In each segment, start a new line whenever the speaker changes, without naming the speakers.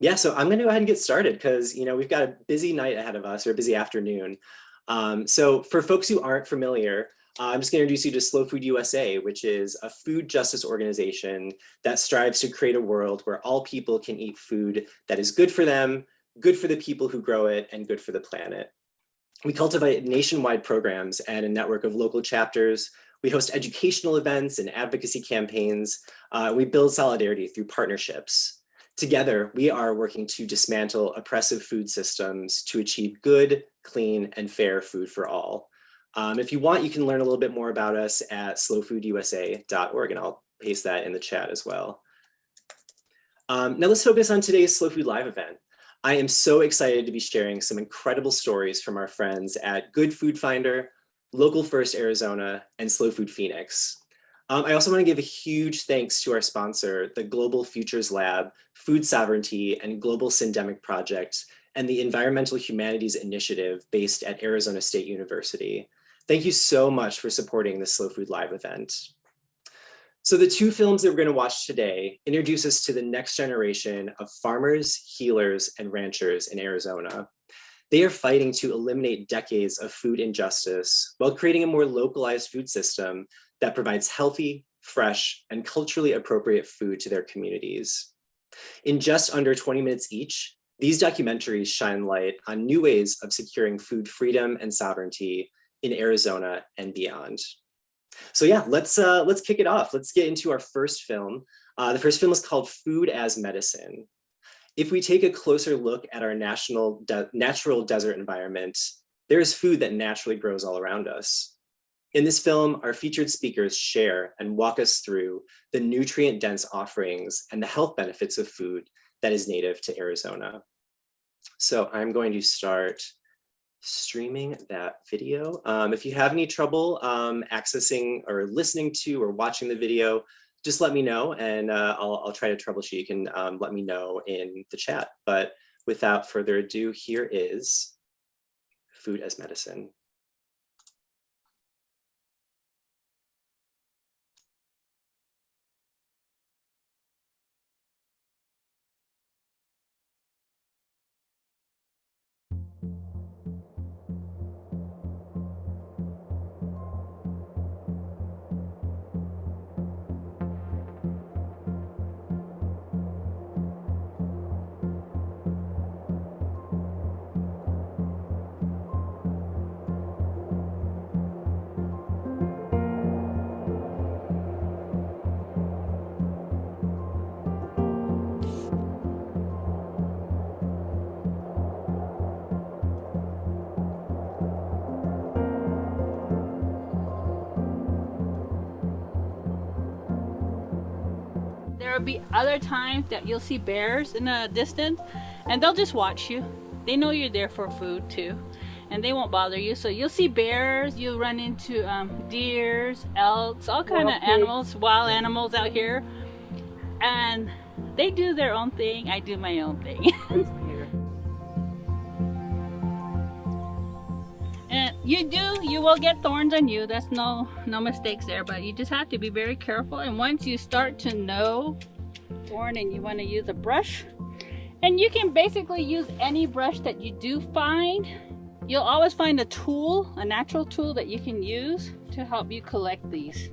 Yeah, so I'm going to go ahead and get started because, we've got a busy night ahead of us or a busy afternoon. So for folks who aren't familiar, I'm just going to introduce you to Slow Food USA, which is a food justice organization that strives to create a world where all people can eat food that is good for them, good for the people who grow it, and good for the planet. We cultivate nationwide programs and a network of local chapters. We host educational events and advocacy campaigns. We build solidarity through partnerships. Together, we are working to dismantle oppressive food systems to achieve good, clean, and fair food for all. If you want, you can learn a little bit more about us at slowfoodusa.org, and I'll paste that in the chat as well. Now let's focus on today's Slow Food Live event. I am so excited to be sharing some incredible stories from our friends at Good Food Finder, Local First Arizona, and Slow Food Phoenix. I also want to give a huge thanks to our sponsor, the Global Futures Lab, Food Sovereignty, and Global Syndemic Project, and the Environmental Humanities Initiative based at Arizona State University. Thank you so much for supporting this Slow Food Live event. So the two films that we're going to watch today introduce us to the next generation of farmers, healers, and ranchers in Arizona. They are fighting to eliminate decades of food injustice while creating a more localized food system that provides healthy, fresh, and culturally appropriate food to their communities. In just under 20 minutes each, these documentaries shine light on new ways of securing food freedom and sovereignty in Arizona and beyond. So yeah, let's kick it off. Let's get into our first film. The first film is called Food as Medicine. If we take a closer look at our natural desert environment, there is food that naturally grows all around us. In this film, our featured speakers share and walk us through the nutrient-dense offerings and the health benefits of food that is native to Arizona. So I'm going to start streaming that video. If you have any trouble accessing or listening to or watching the video, just let me know and I'll try to troubleshoot. You can let me know in the chat. But without further ado, here is Food as Medicine.
There will be other times that you'll see bears in the distance and they'll just watch you. They know you're there for food too and they won't bother you. So you'll see bears, you'll run into deers, elks, all kind of animals, wild animals out here, and they do their own thing. I do my own thing. And you will get thorns on you. That's no mistakes there, but you just have to be very careful. And once you start to know thorn and you want to use a brush, and you can basically use any brush that you do find. You'll always find a tool, a natural tool that you can use to help you collect these.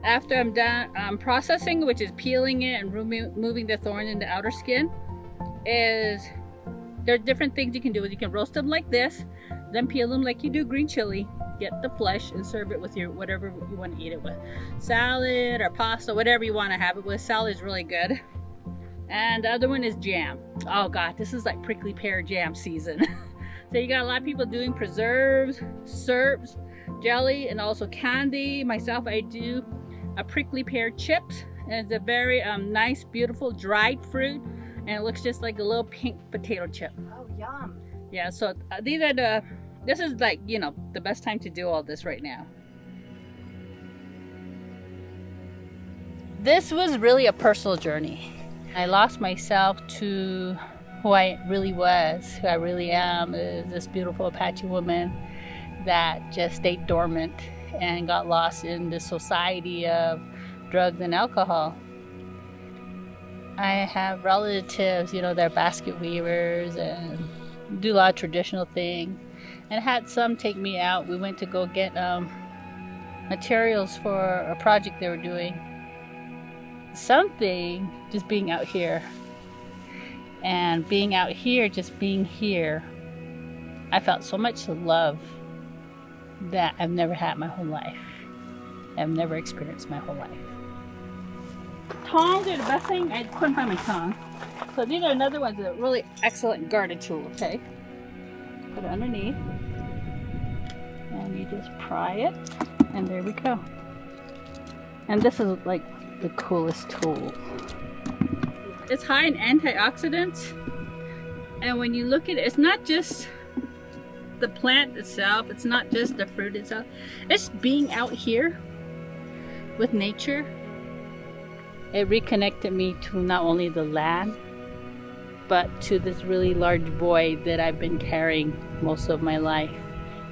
After I'm done processing, which is peeling it and removing the thorn in the outer skin, there are different things you can do. You can roast them like this, then peel them like you do green chili, get the flesh and serve it with your whatever you want to eat it with. Salad or pasta, whatever you want to have it with. Salad is really good. And the other one is jam. Oh God, this is like prickly pear jam season. So you got a lot of people doing preserves, syrups, jelly, and also candy. Myself, I do a prickly pear chips. And it's a very nice, beautiful dried fruit. And it looks just like a little pink potato chip.
Oh, yum.
Yeah, so these are this is like, the best time to do all this right now. This was really a personal journey. I lost myself to who I really was, who I really am, is this beautiful Apache woman that just stayed dormant and got lost in the society of drugs and alcohol. I have relatives, they're basket weavers and do a lot of traditional things. And had some take me out. We went to go get materials for a project they were doing. Something just being out here. And being out here, just being here, I felt so much love that I've never had my whole life. I've never experienced my whole life. Tongs are the best thing. I couldn't find my tongs. So these are another one's a really excellent garden tool, okay? Put it underneath. And you just pry it. And there we go. And this is like the coolest tool. It's high in antioxidants. And when you look at it, it's not just the plant itself. It's not just the fruit itself. It's being out here with nature. It reconnected me to not only the land, but to this really large void that I've been carrying most of my life,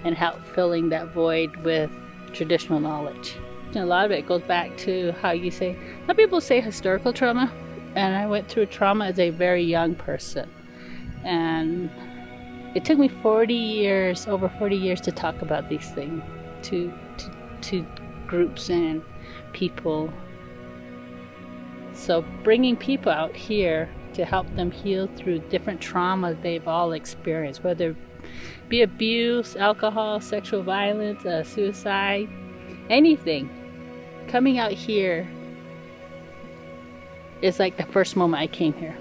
and help filling that void with traditional knowledge. And a lot of it goes back to how you say, some people say historical trauma, and I went through trauma as a very young person. And it took me 40 years, over 40 years to talk about these things to groups and people. So bringing people out here to help them heal through different traumas they've all experienced, whether it be abuse, alcohol, sexual violence, suicide, anything. Coming out here is like the first moment I came here.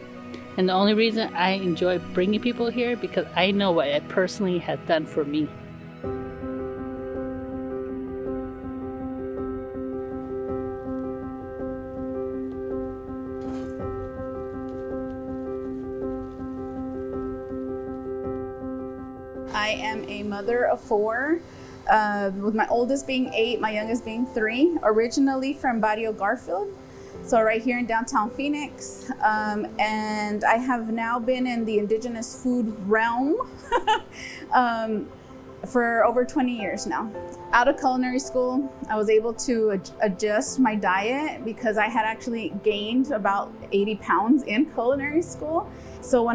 And the only reason I enjoy bringing people here because I know what it personally has done for me.
I am a mother of 4, with my oldest being 8, my youngest being 3, originally from Barrio Garfield, so right here in downtown Phoenix. And I have now been in the indigenous food realm for over 20 years now. Out of culinary school, I was able to adjust my diet because I had actually gained about 80 pounds in culinary school. So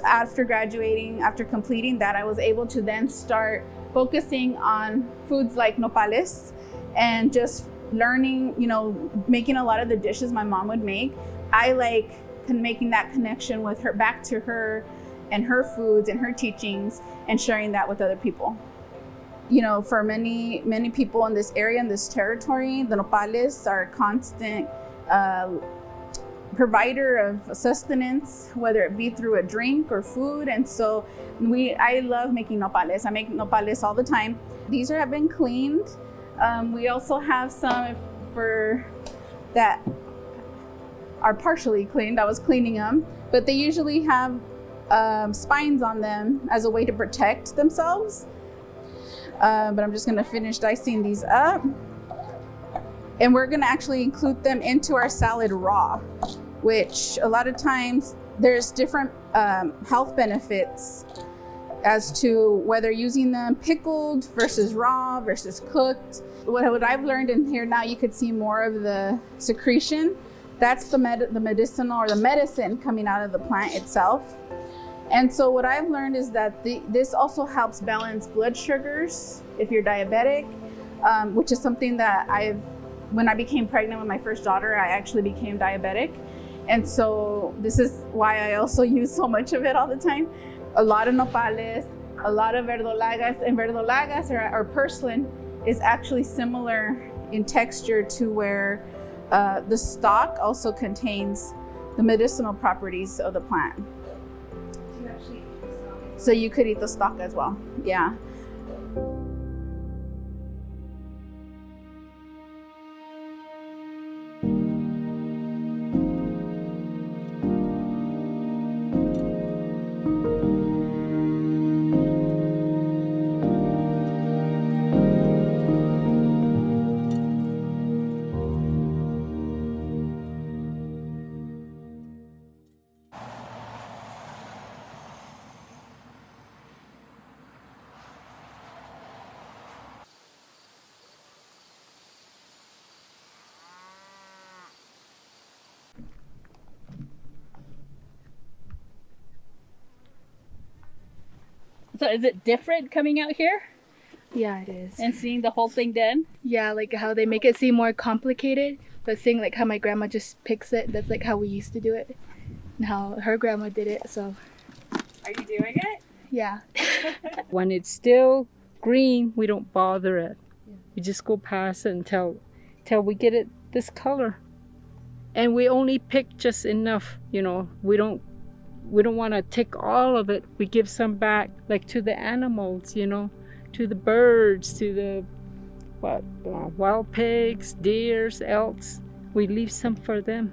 after graduating, after completing that, I was able to then start focusing on foods like nopales and just learning, making a lot of the dishes my mom would make. I like making that connection with her, back to her and her foods and her teachings, and sharing that with other people. For many, many people in this area, in this territory, the nopales are a constant provider of sustenance, whether it be through a drink or food. And so I love making nopales. I make nopales all the time. These have been cleaned. We also have some that are partially cleaned. I was cleaning them, but they usually have spines on them as a way to protect themselves. But I'm just gonna finish dicing these up. And we're gonna actually include them into our salad raw, which a lot of times there's different health benefits as to whether using them pickled versus raw versus cooked. What I've learned in here now, you could see more of the secretion. That's the medicinal or the medicine coming out of the plant itself. And so what I've learned is that this also helps balance blood sugars if you're diabetic, which is something that when I became pregnant with my first daughter, I actually became diabetic. And so this is why I also use so much of it all the time. A lot of nopales, a lot of verdolagas, and verdolagas or purslane is actually similar in texture to where the stalk also contains the medicinal properties of the plant. So you could eat the stalk as well, yeah.
So is it different coming out here
Yeah, it is.
and seeing the whole thing done?
Yeah, like how they make it seem more complicated, but seeing like how my grandma just picks it, that's like how we used to do it and how her grandma did it. So
Are you doing it?
yeah.
When it's still green, we don't bother it. We just go past it until we get it this color. And we only pick just enough, you know. We don't want to take all of it. We give some back, like to the animals, you know, to the birds, to the wild pigs, deers, elks. We leave some for them.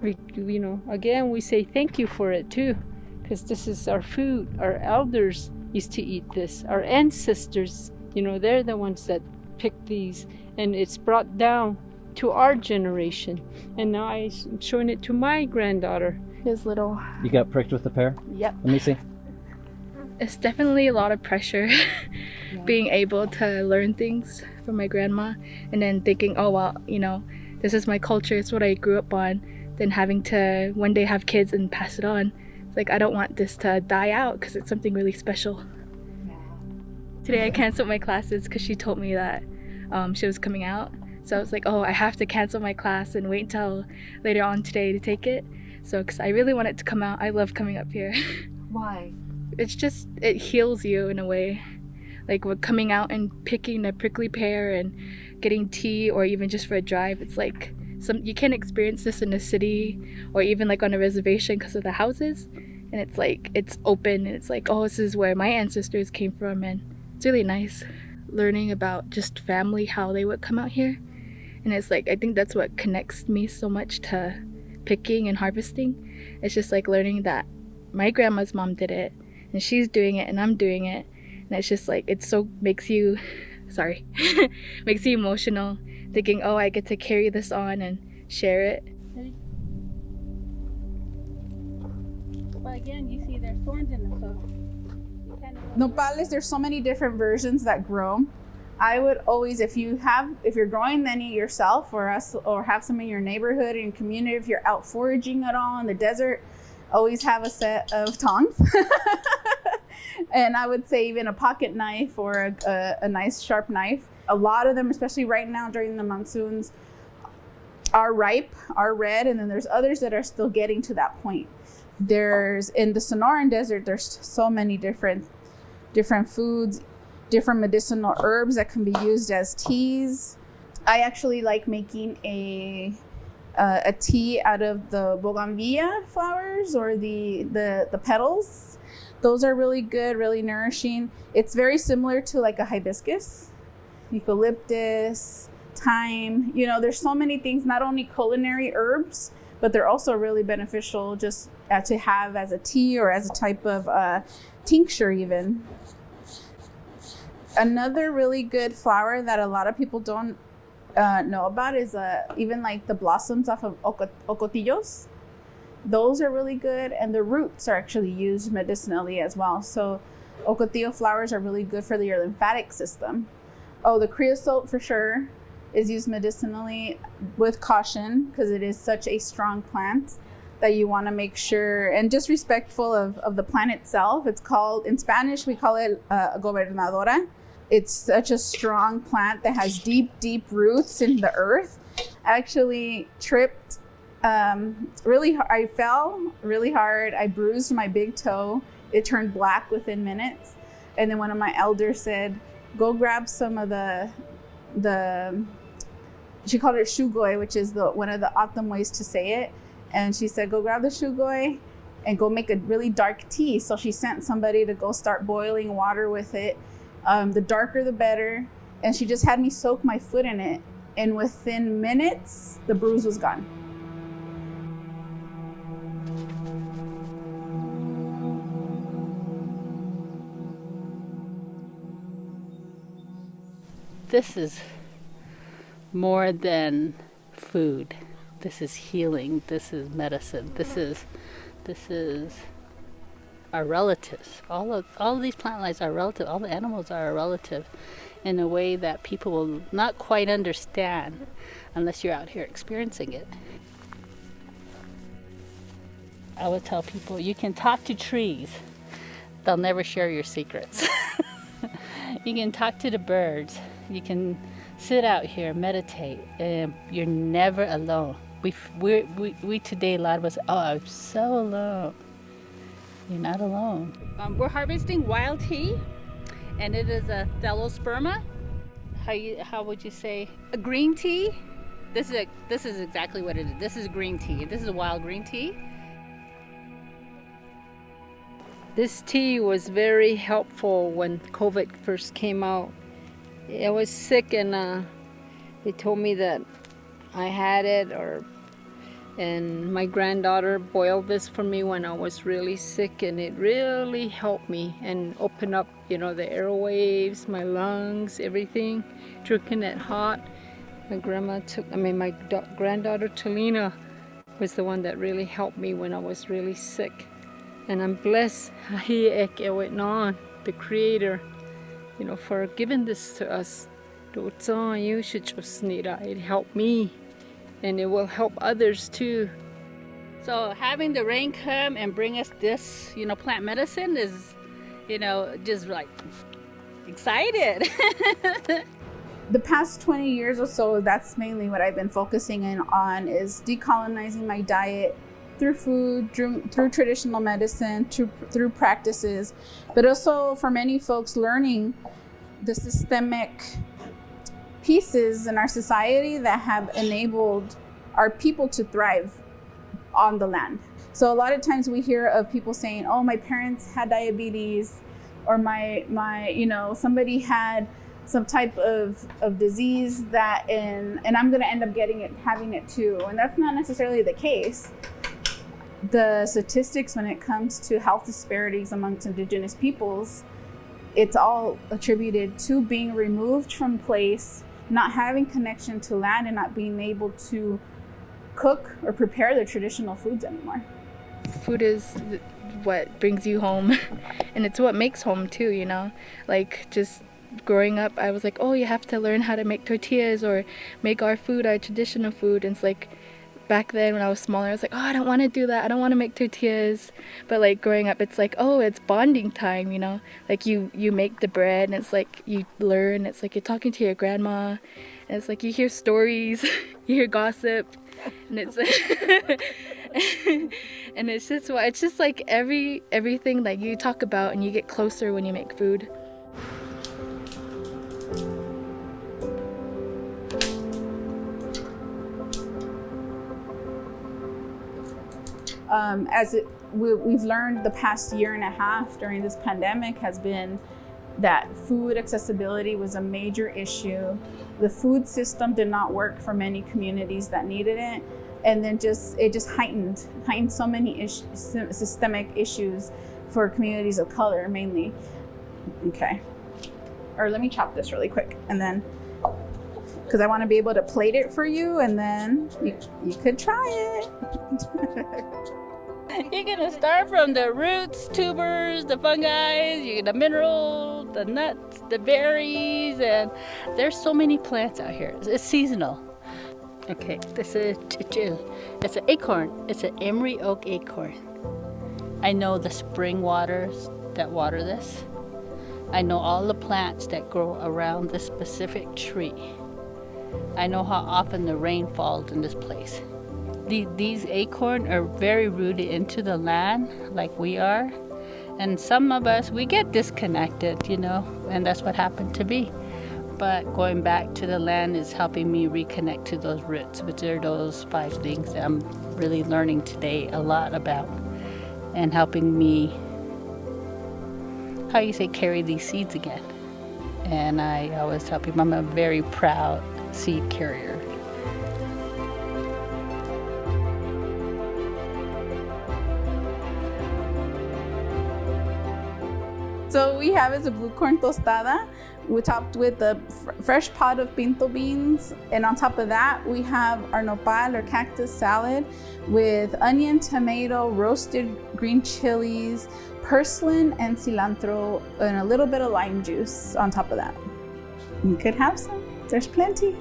We, you know, again, we say thank you for it too, because this is our food. Our elders used to eat this. Our ancestors, you know, they're the ones that picked these, and it's brought down to our generation. And now I'm showing it to my granddaughter.
His little.
You got pricked with the pear?
Yep.
Let me see.
It's definitely a lot of pressure being able to learn things from my grandma and then thinking, oh, well, you know, this is my culture, it's what I grew up on. Then having to one day have kids and pass it on. It's like, I don't want this to die out because it's something really special. Today I canceled my classes because she told me that she was coming out. So I was like, oh, I have to cancel my class and wait until later on today to take it. So, because I really want it to come out. I love coming up here.
Why?
It's just, it heals you in a way. Like with coming out and picking a prickly pear and getting tea or even just for a drive, it's like, you can't experience this in the city or even like on a reservation because of the houses. And it's like, it's open and it's like, oh, this is where my ancestors came from. And it's really nice learning about just family, how they would come out here. And it's like, I think that's what connects me so much to picking and harvesting. It's just like learning that my grandma's mom did it and she's doing it and I'm doing it. And it's just like, it so makes you, makes you emotional thinking, oh, I get to carry this on and share it.
But again, you see there's thorns in them, so you can't.
Nopales, there's so many different versions that grow. I would always, if you're growing any yourself or have some in your neighborhood, in your community, if you're out foraging at all in the desert, always have a set of tongs. And I would say even a pocket knife or a nice sharp knife. A lot of them, especially right now during the monsoons, are ripe, are red, and then there's others that are still getting to that point. There's, in the Sonoran Desert, there's so many different foods, different medicinal herbs that can be used as teas. I actually like making a tea out of the bougainvillea flowers or the petals. Those are really good, really nourishing. It's very similar to like a hibiscus, eucalyptus, thyme. You know, there's so many things, not only culinary herbs, but they're also really beneficial just to have as a tea or as a type of tincture even. Another really good flower that a lot of people don't know about is even like the blossoms off of ocotillos. Those are really good, and the roots are actually used medicinally as well. So ocotillo flowers are really good for your lymphatic system. Oh, the creosote for sure is used medicinally with caution because it is such a strong plant that you want to make sure, and just respectful of the plant itself. It's called, in Spanish, we call it gobernadora. It's such a strong plant that has deep, deep roots in the earth. I actually tripped I fell really hard. I bruised my big toe. It turned black within minutes. And then one of my elders said, go grab some of the she called it shugoi, which is one of the O'odham ways to say it. And she said, go grab the shugoi and go make a really dark tea. So she sent somebody to go start boiling water with it. The darker, the better. And she just had me soak my foot in it. And within minutes, the bruise was gone.
This is more than food. This is healing. This is medicine. This is our relatives. All of these plant lives are relative. All the animals are a relative in a way that people will not quite understand unless you're out here experiencing it. I would tell people you can talk to trees. they'll never share your secrets. You can talk to the birds. You can sit out here, meditate, and you're never alone. We today, a lot of us, oh, I'm so alone. You're not alone. We're harvesting wild tea, and it is a thelosperma. How would you say? A green tea. This is exactly what it is. This is green tea. This is a wild green tea.
This tea was very helpful when COVID first came out. I was sick and they told me that I had it, and my granddaughter boiled this for me when I was really sick, and it really helped me and opened up, the airwaves, my lungs, everything. Drinking it hot. My granddaughter Talina was the one that really helped me when I was really sick. And I'm blessed, the Creator, for giving this to us. It helped me, and it will help others too.
So having the rain come and bring us this, plant medicine is, just like excited.
The past 20 years or so, that's mainly what I've been focusing on is decolonizing my diet through food, through traditional medicine, through practices, but also for many folks learning the systemic pieces in our society that have enabled our people to thrive on the land. So a lot of times we hear of people saying, oh, my parents had diabetes, or my somebody had some type of disease and I'm going to end up having it too. And that's not necessarily the case. The statistics when it comes to health disparities amongst indigenous peoples, it's all attributed to being removed from place, not having connection to land, and not being able to cook or prepare their traditional foods anymore.
Food is what brings you home, and it's what makes home too, like just growing up, I was like, oh, you have to learn how to make tortillas or make our food, our traditional food. And it's like, back then when I was smaller, I was like, oh, I don't want to do that. I don't want to make tortillas. But like growing up, it's like, oh, it's bonding time, like you make the bread, and it's like you learn. It's like you're talking to your grandma, and it's like you hear stories, you hear gossip, and it's and it's just like everything that you talk about, and you get closer when you make food.
We've learned the past year and a half during this pandemic has been that food accessibility was a major issue. The food system did not work for many communities that needed it, and then it just heightened so many systemic issues for communities of color mainly. Okay, or let me chop this really quick, and then because I want to be able to plate it for you, and then you could try it.
You're gonna start from the roots, tubers, the fungi, you get the mineral, the nuts, the berries, and there's so many plants out here. It's seasonal. Okay, this is it's an acorn. It's an emery oak acorn. I know the spring waters that water this. I know all the plants that grow around this specific tree. I know how often the rain falls in this place. These acorns are very rooted into the land like we are. And some of us, we get disconnected, and that's what happened to me. But going back to the land is helping me reconnect to those roots, which are those 5 things that I'm really learning today a lot about, and helping me, carry these seeds again. And I always tell people I'm a very proud seed carrier.
So we have is a blue corn tostada. We topped with a fresh pot of pinto beans, and on top of that we have our nopal or cactus salad with onion, tomato, roasted green chilies, purslane, and cilantro, and a little bit of lime juice on top of that. You could have some. There's plenty.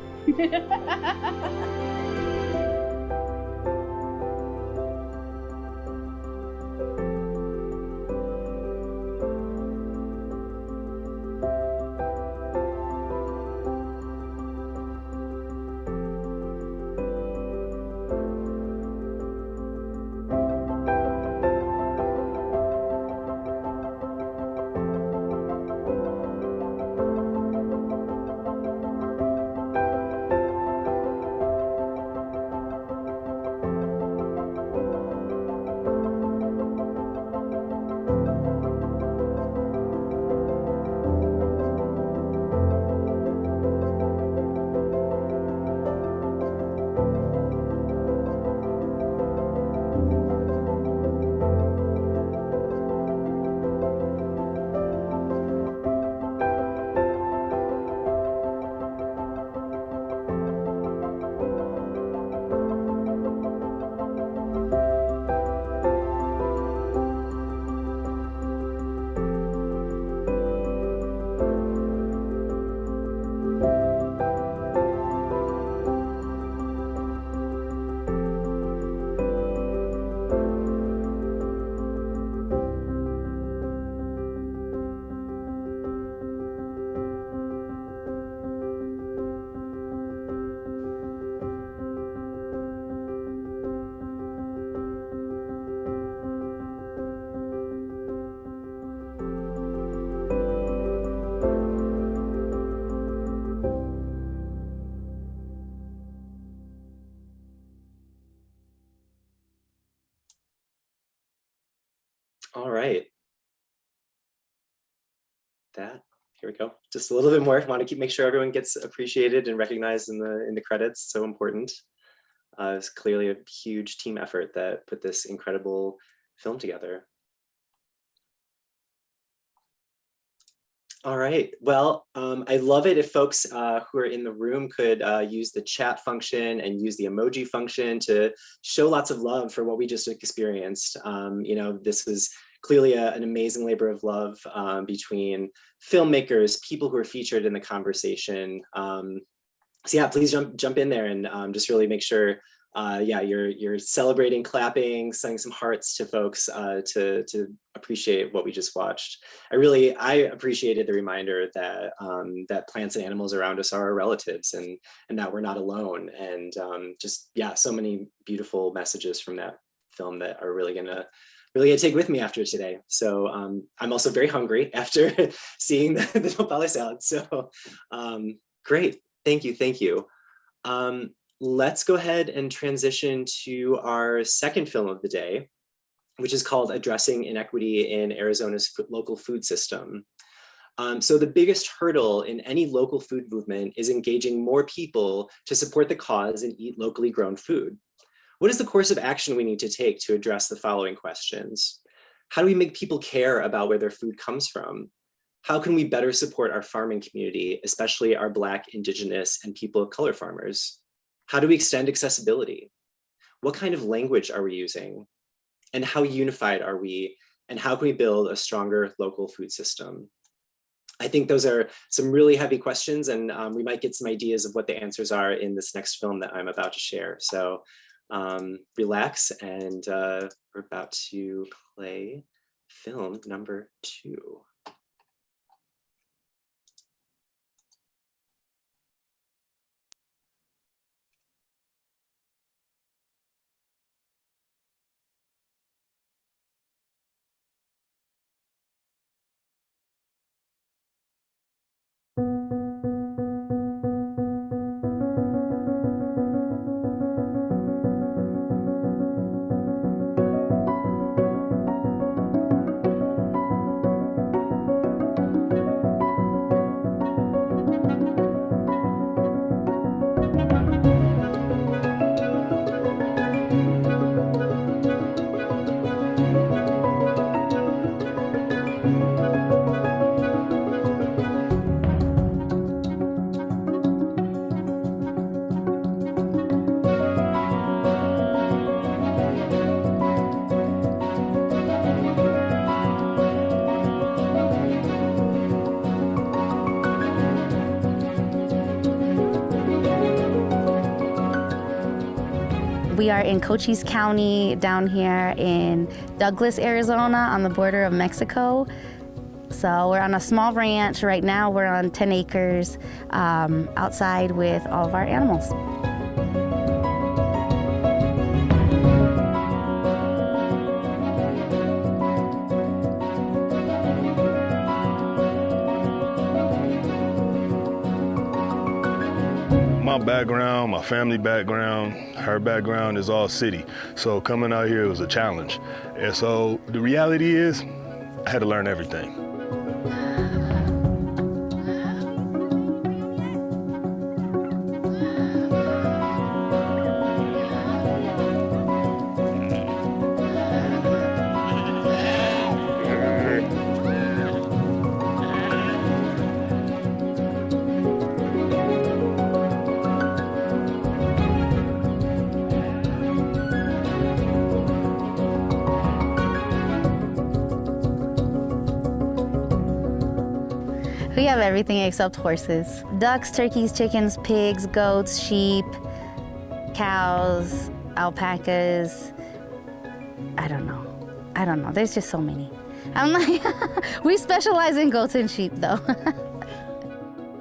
All right. Here we go. Just a little bit more. Want to make sure everyone gets appreciated and recognized in the credits. So important. It's clearly a huge team effort that put this incredible film together. All right. Well, I love it if folks who are in the room could use the chat function and use the emoji function to show lots of love for what we just experienced. This was clearly an amazing labor of love between filmmakers, people who are featured in the conversation. So yeah, please jump in there and just really make sure you're celebrating, clapping, sending some hearts to folks to appreciate what we just watched. I appreciated the reminder that that plants and animals around us are our relatives and that we're not alone. And so many beautiful messages from that film that are really gonna take with me after today. So I'm also very hungry after seeing the nopale salad. So great, thank you. Let's go ahead and transition to our second film of the day, which is called Addressing Inequity in Arizona's Local Food System. So the biggest hurdle in any local food movement is engaging more people to support the cause and eat locally grown food. What is the course of action we need to take to address the following questions? How do we make people care about where their food comes from? How can we better support our farming community, especially our Black, Indigenous, and people of color farmers? How do we extend accessibility? What kind of language are we using? And how unified are we? And how can we build a stronger local food system? I think those are some really heavy questions, and we might get some ideas of what the answers are in this next film that I'm about to share. So relax, and we're about to play film number 2.
We are in Cochise County down here in Douglas, Arizona on the border of Mexico. So we're on a small ranch. Right now we're on 10 acres outside with all of our animals.
My background, my family background, her background is all city. So coming out here was a challenge. And so the reality is, I had to learn everything.
We have everything except horses. Ducks, turkeys, chickens, pigs, goats, sheep, cows, alpacas. I don't know. There's just so many. I'm like, we specialize in goats and sheep though.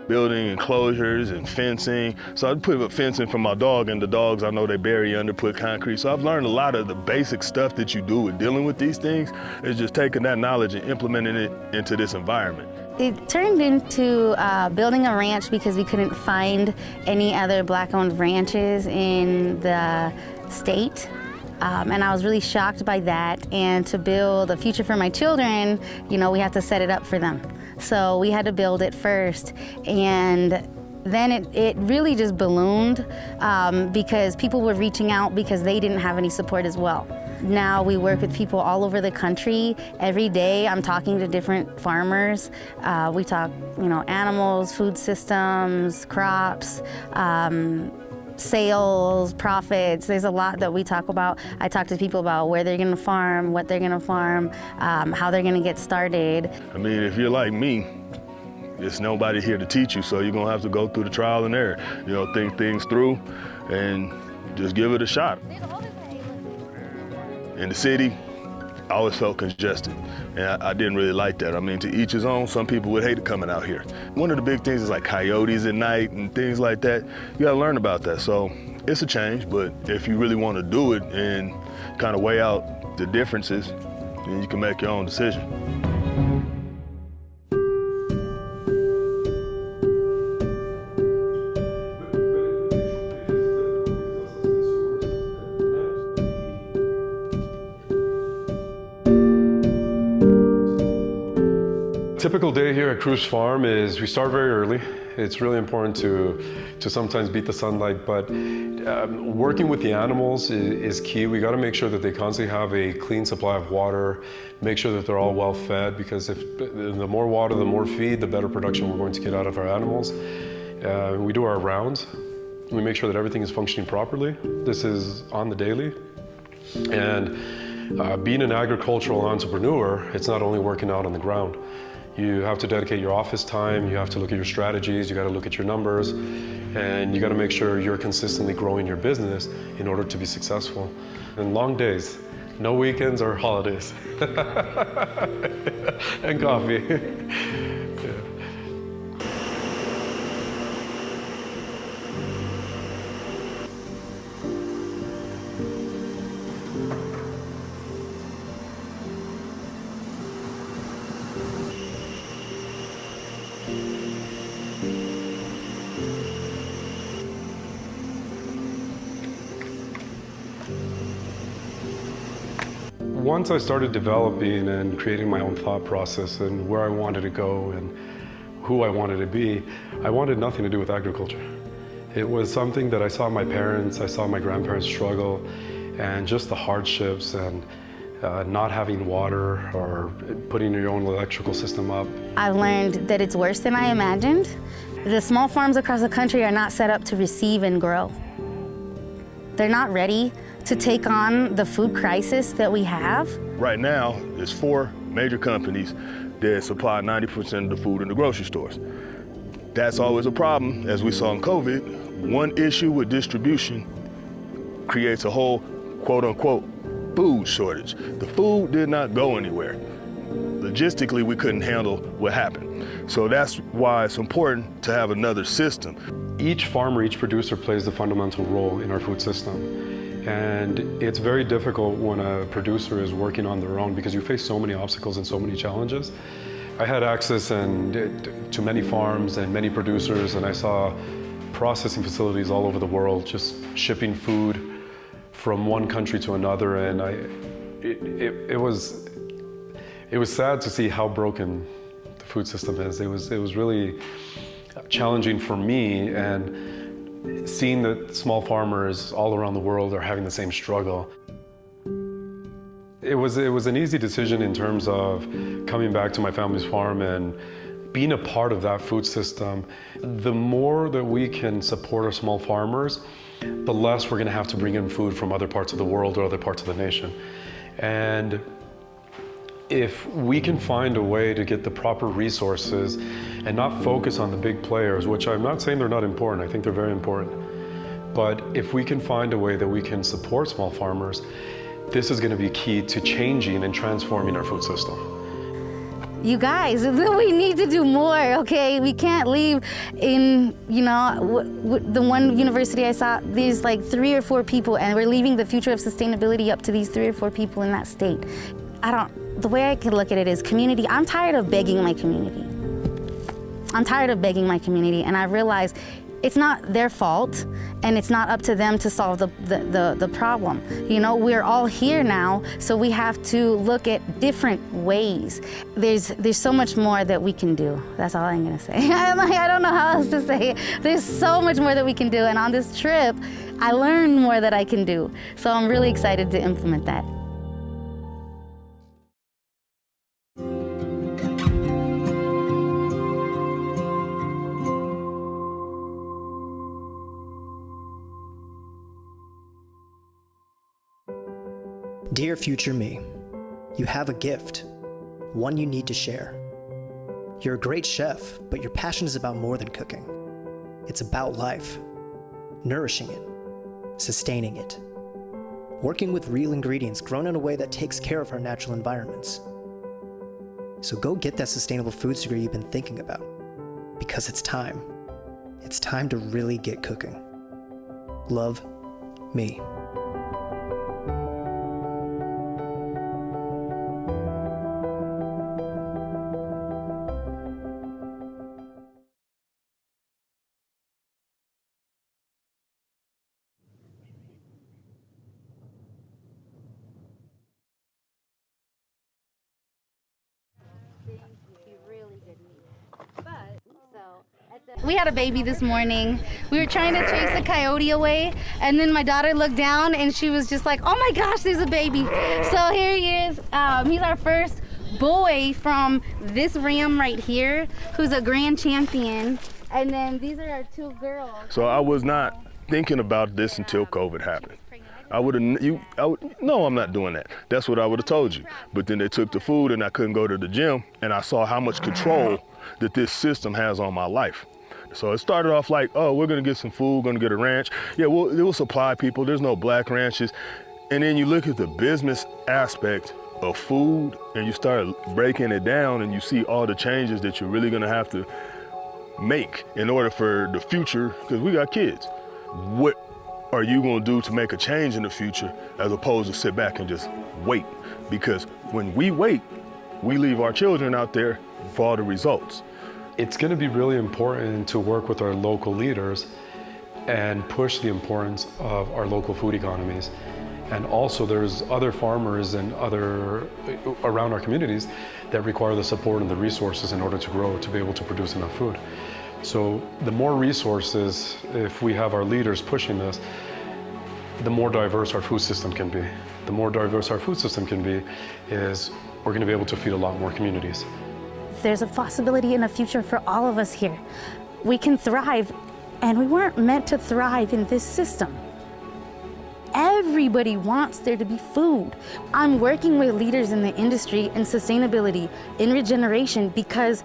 Building enclosures and fencing. So I'd put up fencing for my dog, and the dogs, I know they bury under, put concrete. So I've learned a lot of the basic stuff that you do with dealing with these things is just taking that knowledge and implementing it into this environment.
It turned into building a ranch because we couldn't find any other Black-owned ranches in the state. And I was really shocked by that. And to build a future for my children, you know, we have to set it up for them. So we had to build it first. And then it really just ballooned because people were reaching out because they didn't have any support as well. Now we work with people all over the country. Every day I'm talking to different farmers. We talk, you know, animals, food systems, crops, sales, profits. There's a lot that we talk about. I talk to people about where they're gonna farm, what they're gonna farm, how they're gonna get started.
I mean, if you're like me, there's nobody here to teach you, so you're gonna have to go through the trial and error. You know, think things through and just give it a shot. In the city, I always felt congested, and I didn't really like that. I mean, to each his own. Some people would hate coming out here. One of the big things is like coyotes at night and things like that. You gotta learn about that. So it's a change, but if you really wanna do it and kind of weigh out the differences, then you can make your own decision.
Typical day here at Cruz Farm is we start very early. It's really important to sometimes beat the sunlight, but working with the animals is key. We got to make sure that they constantly have a clean supply of water, make sure that they're all well fed, because if the more water, the more feed, the better production we're going to get out of our animals. We do our rounds. We make sure that everything is functioning properly. This is on the daily. And being an agricultural entrepreneur, it's not only working out on the ground. You have to dedicate your office time, you have to look at your strategies, you got to look at your numbers, and you got to make sure you're consistently growing your business in order to be successful. And long days, no weekends or holidays. And coffee. Yeah. Once I started developing and creating my own thought process and where I wanted to go and who I wanted to be, I wanted nothing to do with agriculture. It was something that I saw my parents, I saw my grandparents struggle, and just the hardships and not having water or putting your own electrical system up.
I've learned that it's worse than I imagined. The small farms across the country are not set up to receive and grow. They're not ready to take on the food crisis that we have. Right now, there's 4 major companies that supply 90% of the food in the grocery stores. That's always a problem, as we saw in COVID. One issue with distribution creates a whole quote-unquote food shortage. The food did not go anywhere. Logistically, we couldn't handle what happened. So that's why it's important to have another system.
Each farmer, each producer plays a fundamental role in our food system. And it's very difficult when a producer is working on their own because you face so many obstacles and so many challenges. I had access to many farms and many producers, and I saw processing facilities all over the world just shipping food from one country to another, and it was sad to see how broken the food system is. It was really challenging for me, and seeing that small farmers all around the world are having the same struggle. It was an easy decision in terms of coming back to my family's farm and being a part of that food system. The more that we can support our small farmers, the less we're gonna have to bring in food from other parts of the world or other parts of the nation. And if we can find a way to get the proper resources and not focus on the big players, which I'm not saying they're not important, I think they're very important, but if we can find a way that we can support small farmers, this is going to be key to changing and transforming our food system.
You guys, we need to do more, okay? We can't leave in, you know, the one university I saw, there's like 3 or 4 people, and we're leaving the future of sustainability up to these 3 or 4 people in that state. The way I could look at it is community. I'm tired of begging my community. I'm tired of begging my community, and I realized it's not their fault, and it's not up to them to solve the problem. You know, we're all here now, so we have to look at different ways. There's so much more that we can do. That's all I'm gonna say. I don't know how else to say it. There's so much more that we can do, and on this trip, I learned more that I can do. So I'm really excited to implement that.
Dear future me, you have a gift, one you need to share. You're a great chef, but your passion is about more than cooking. It's about life, nourishing it, sustaining it, working with real ingredients grown in a way that takes care of our natural environments. So go get that sustainable foods degree you've been thinking about, because it's time. It's time to really get cooking. Love, me.
We had a baby this morning. We were trying to chase a coyote away, and then my daughter looked down and she was just like, oh my gosh, there's a baby. So here he is. He's our first boy from this ram right here, who's a grand champion. And then these are our two girls.
So I was not thinking about this until COVID happened. No, I'm not doing that. That's what I would have told you. But then they took the food and I couldn't go to the gym, and I saw how much control that this system has on my life. So it started off like, oh, we're gonna get some food, gonna get a ranch. Yeah, well, it will supply people. There's no black ranches. And then you look at the business aspect of food and you start breaking it down and you see all the changes that you're really gonna have to make in order for the future, because we got kids. What are you gonna do to make a change in the future as opposed to sit back and just wait? Because when we wait, we leave our children out there for all the results.
It's going to be really important to work with our local leaders and push the importance of our local food economies. And also there's other farmers and other around our communities that require the support and the resources in order to grow, to be able to produce enough food. So the more resources, if we have our leaders pushing this, the more diverse our food system can be. The more diverse our food system can be is we're going to be able to feed a lot more communities.
There's a possibility in the future for all of us here. We can thrive, and we weren't meant to thrive in this system. Everybody wants there to be food. I'm working with leaders in the industry in sustainability, in regeneration, because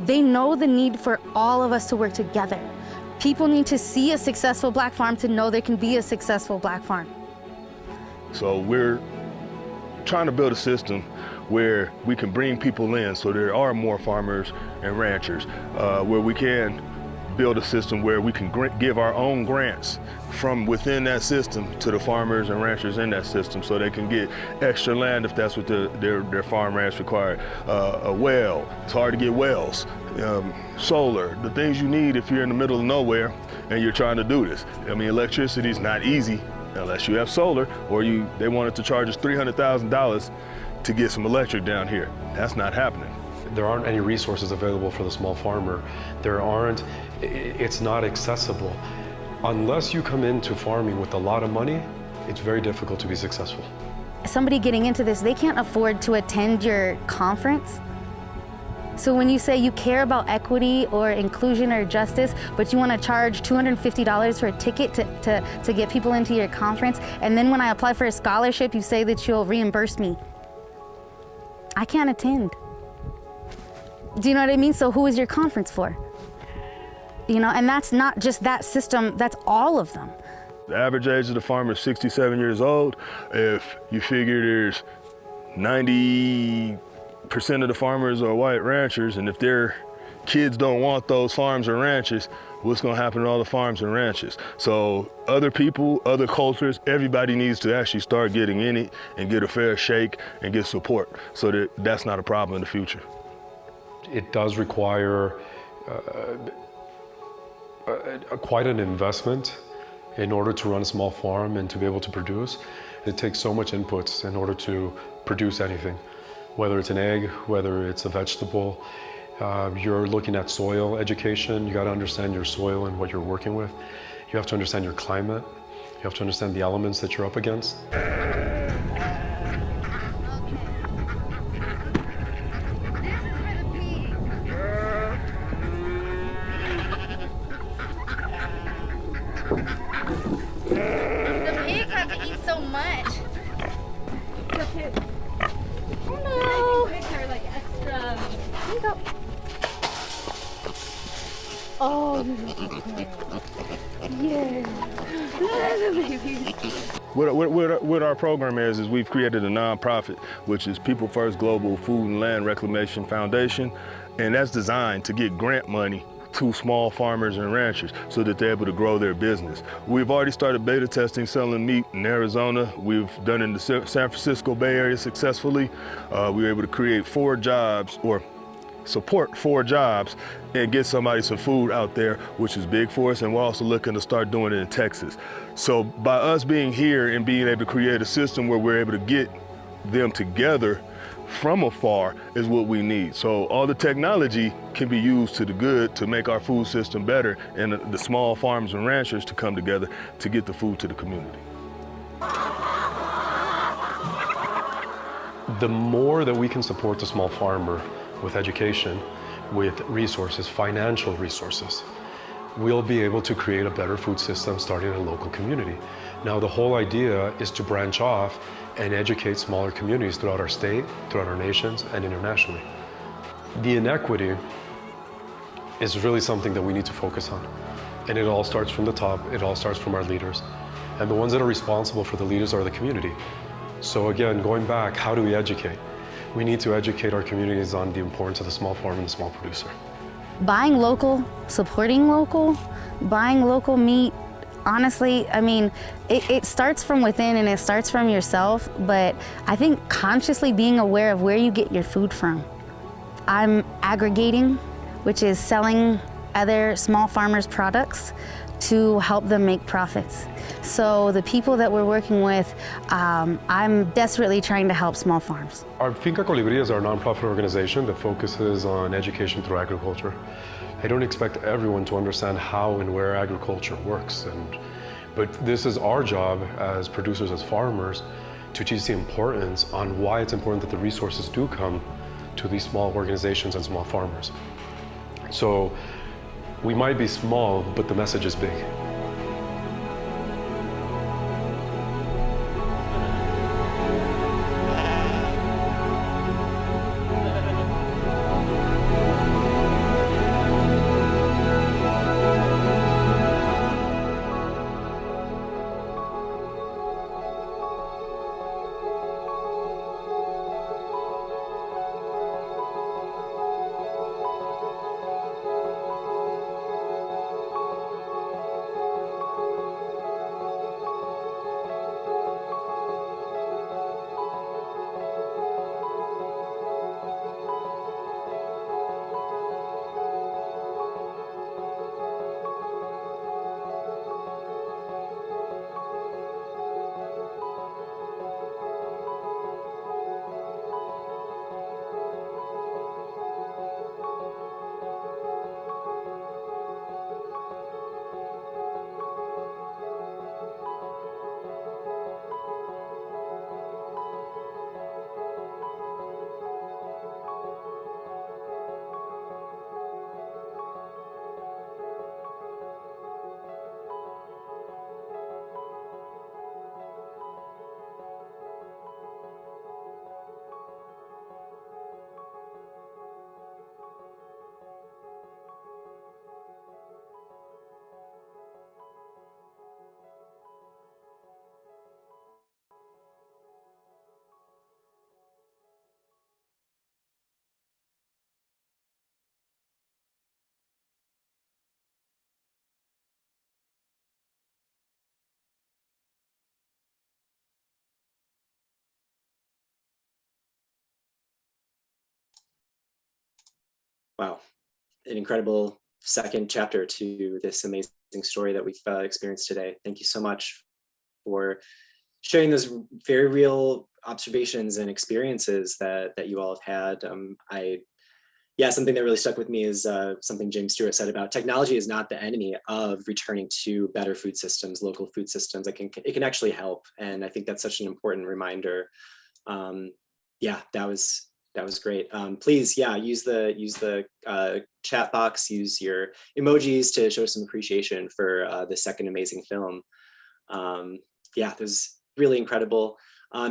they know the need for all of us to work together. People need to see a successful black farm to know there can be a successful black farm.
So we're trying to build a system where we can bring people in so there are more farmers and ranchers, where we can build a system where we can give our own grants from within that system to the farmers and ranchers in that system so they can get extra land if that's what their farm ranch require. A well, it's hard to get wells. Solar, the things you need if you're in the middle of nowhere and you're trying to do this. I mean, electricity is not easy unless you have solar, or they wanted to charge us $300,000 to get some electric down here. That's not happening.
There aren't any resources available for the small farmer. It's not accessible. Unless you come into farming with a lot of money, it's very difficult to be successful.
Somebody getting into this, they can't afford to attend your conference. So when you say you care about equity or inclusion or justice, but you want to charge $250 for a ticket to get people into your conference, and then when I apply for a scholarship, you say that you'll reimburse me, I can't attend. Do you know what I mean? So who is your conference for? You know, and that's not just that system, that's all of them.
The average age of the farmer is 67 years old. If you figure there's 90% of the farmers are white ranchers, and if their kids don't want those farms or ranches, what's gonna happen to all the farms and ranches? So other people, other cultures, everybody needs to actually start getting in it and get a fair shake and get support so that's not a problem in the future.
It does require quite an investment in order to run a small farm and to be able to produce. It takes so much inputs in order to produce anything, whether it's an egg, whether it's a vegetable. You're looking at soil education. You got to understand your soil and what you're working with. You have to understand your climate. You have to understand the elements that you're up against.
The pigs have to eat so much.
Hello. Pigs are like extra.
Oh, yeah.
What our program is we've created a nonprofit, which is People First Global Food and Land Reclamation Foundation, and that's designed to get grant money to small farmers and ranchers so that they're able to grow their business. We've already started beta testing selling meat in Arizona. We've done it in the San Francisco Bay Area successfully. We were able to create 4 jobs, or support 4 jobs, and get somebody some food out there, which is big for us, and we're also looking to start doing it in Texas. So by us being here and being able to create a system where we're able to get them together from afar is what we need. So all the technology can be used to the good to make our food system better, and the small farmers and ranchers to come together to get the food to the community.
The more that we can support the small farmer with education, with resources, financial resources, we'll be able to create a better food system starting in a local community. Now, the whole idea is to branch off and educate smaller communities throughout our state, throughout our nations, and internationally. The inequity is really something that we need to focus on. And it all starts from the top, it all starts from our leaders. And the ones that are responsible for the leaders are the community. So again, going back, how do we educate? We need to educate our communities on the importance of the small farm and the small producer.
Buying local, supporting local, buying local meat, honestly, I mean, it starts from within and it starts from yourself, but I think consciously being aware of where you get your food from. I'm aggregating, which is selling other small farmers' products to help them make profits. So the people that we're working with, I'm desperately trying to help small farms.
Our Finca Colibri is our nonprofit organization that focuses on education through agriculture. I don't expect everyone to understand how and where agriculture works, but this is our job as producers, as farmers, to teach the importance on why it's important that the resources do come to these small organizations and small farmers. So we might be small, but the message is big.
Wow, an incredible second chapter to this amazing story that we've experienced today. Thank you so much for sharing those very real observations and experiences that you all have had. Yeah, something that really stuck with me is something James Stewart said about technology is not the enemy of returning to better food systems, local food systems. It can actually help, and I think that's such an important reminder. Yeah, that was great. Please, yeah, use the chat box, use your emojis to show some appreciation for the second amazing film. Yeah, it was really incredible.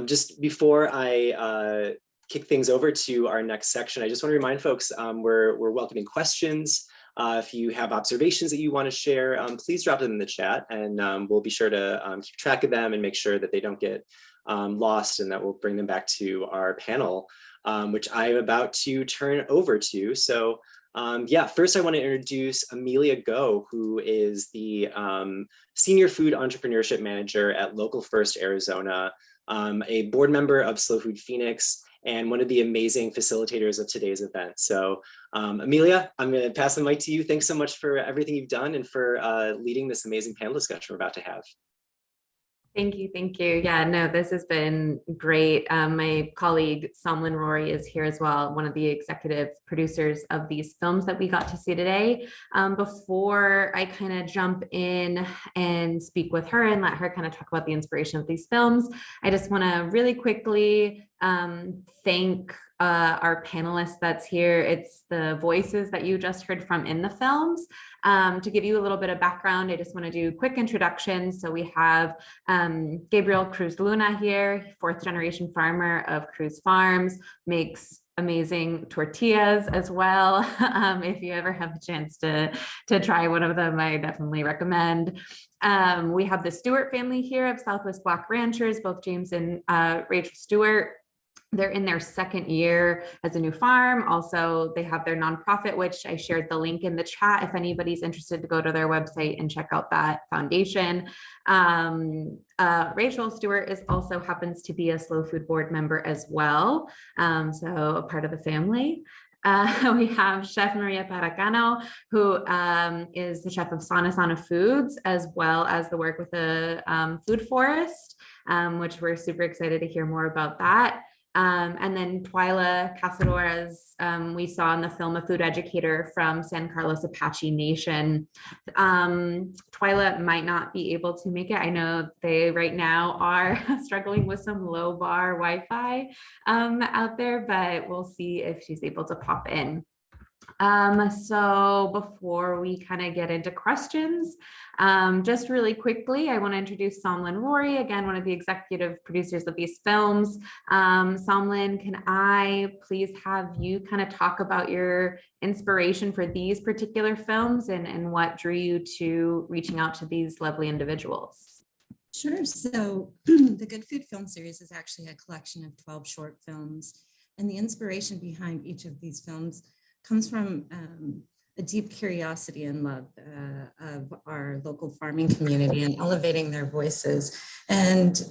Just before I kick things over to our next section, I just want to remind folks we're welcoming questions. If you have observations that you want to share, please drop them in the chat, and we'll be sure to keep track of them and make sure that they don't get lost, and that we'll bring them back to our panel, which I'm about to turn over to. So yeah, first I want to introduce Amelia Go, who is the Senior Food Entrepreneurship Manager at Local First Arizona, a board member of Slow Food Phoenix, and one of the amazing facilitators of today's event. So Amelia, I'm going to pass the mic to you. Thanks so much for everything you've done and for leading this amazing panel discussion we're about to have.
Thank you. Thank you. Yeah, no, this has been great. My colleague Somlin Rory is here as well, one of the executive producers of these films that we got to see today. Before I kind of jump in and speak with her and let her kind of talk about the inspiration of these films, I just want to really quickly thank our panelists that's here. It's the voices that you just heard from in the films. To give you a little bit of background, I just want to do quick introductions. So we have Gabriel Cruz Luna here, fourth generation farmer of Cruz Farms, makes amazing tortillas as well. If you ever have a chance to try one of them, I definitely recommend. We have the Stewart family here of Southwest Black Ranchers, both James and Rachel Stewart. They're in their second year as a new farm. Also, they have their nonprofit, which I shared the link in the chat if anybody's interested to go to their website and check out that foundation. Rachel Stewart also happens to be a Slow Food board member as well, so a part of the family. We have Chef Maria Paracano, who is the chef of Sana Sana Foods, as well as the work with the food forest, which we're super excited to hear more about that. And then Twyla Casador, as we saw in the film, a food educator from San Carlos Apache Nation. Twyla might not be able to make it. I know they right now are struggling with some low bar Wi-Fi out there, but we'll see if she's able to pop in. So before we kind of get into questions, just really quickly, I want to introduce Somlin Rory, again, one of the executive producers of these films. Somlin, can I please have you kind of talk about your inspiration for these particular films and what drew you to reaching out to these lovely individuals?
Sure. So the Good Food Film Series is actually a collection of 12 short films, and the inspiration behind each of these films comes from a deep curiosity and love of our local farming community and elevating their voices and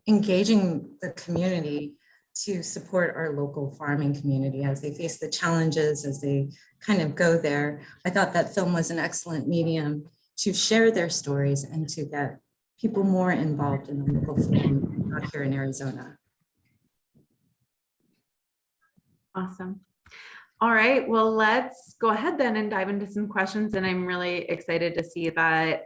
engaging the community to support our local farming community as they face the challenges, as they kind of go there. I thought that film was an excellent medium to share their stories and to get people more involved in the local farming out here in Arizona.
Awesome. All right, well, let's go ahead then and dive into some questions. And I'm really excited to see that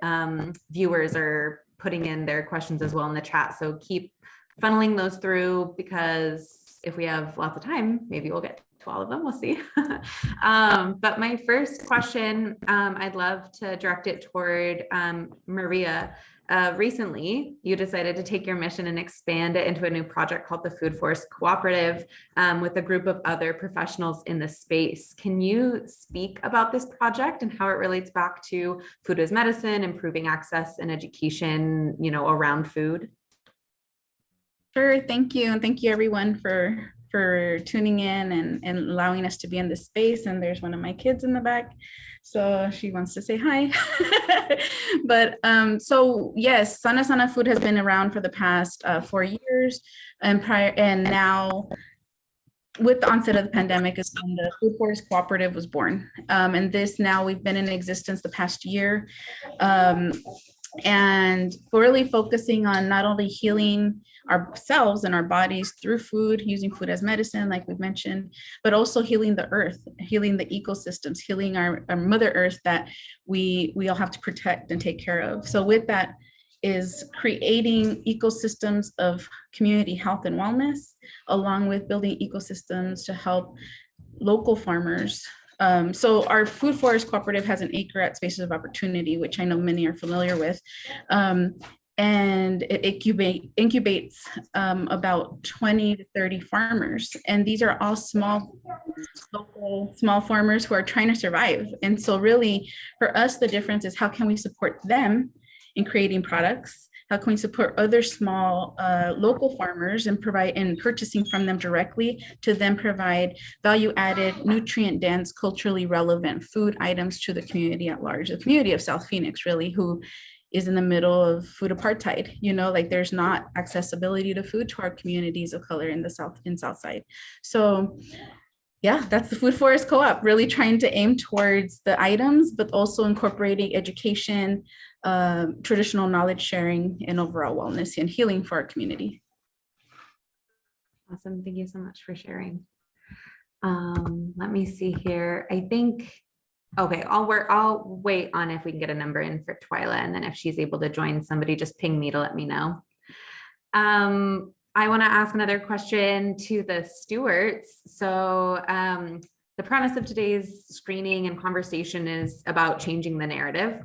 viewers are putting in their questions as well in the chat. So keep funneling those through, because if we have lots of time, maybe we'll get to all of them, we'll see. But my first question, I'd love to direct it toward Maria. Recently, you decided to take your mission and expand it into a new project called the Food Forest Cooperative with a group of other professionals in the space. Can you speak about this project and how it relates back to food as medicine, improving access and education, around food?
Sure, thank you. And thank you everyone for tuning in and allowing us to be in this space. And there's one of my kids in the back, so she wants to say hi. But so yes, Sana Sana Food has been around for the past 4 years, and now with the onset of the pandemic is when the Food Forest Cooperative was born. And this now we've been in existence the past year. And we're really focusing on not only healing ourselves and our bodies through food, using food as medicine, like we've mentioned, but also healing the earth, healing the ecosystems, healing our Mother Earth that we all have to protect and take care of. So with that is creating ecosystems of community health and wellness, along with building ecosystems to help local farmers. So our Food Forest Cooperative has an acre at Spaces of Opportunity, which I know many are familiar with. And it incubates about 20 to 30 farmers. And these are all small farmers who are trying to survive. And so really for us, the difference is how can we support them in creating products? How can we support other small local farmers and purchasing from them directly to then provide value-added, nutrient-dense, culturally relevant food items to the community at large, the community of South Phoenix, really, who is in the middle of food apartheid. Like there's not accessibility to food to our communities of color in the South Side. So yeah, that's the Food Forest Co-op, really trying to aim towards the items, but also incorporating education, traditional knowledge sharing, and overall wellness and healing for our community.
Awesome. Thank you so much for sharing. Let me see here. I think, okay, I'll wait on if we can get a number in for Twyla, and then if she's able to join, somebody just ping me to let me know. I want to ask another question to the stewards. So the premise of today's screening and conversation is about changing the narrative.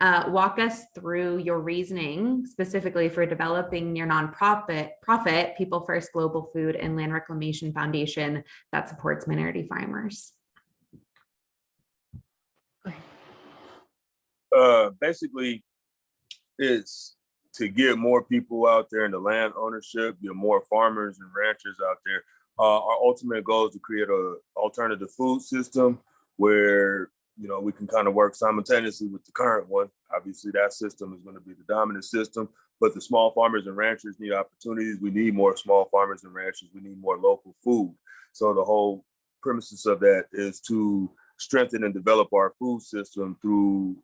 Walk us through your reasoning specifically for developing your nonprofit, People First Global Food and Land Reclamation Foundation that supports minority farmers.
Basically, it's to get more people out there into land ownership, get more farmers and ranchers out there. Our ultimate goal is to create an alternative food system where we can kind of work simultaneously with the current one. Obviously, that system is going to be the dominant system, but the small farmers and ranchers need opportunities. We need more small farmers and ranchers. We need more local food. So the whole premises of that is to strengthen and develop our food system through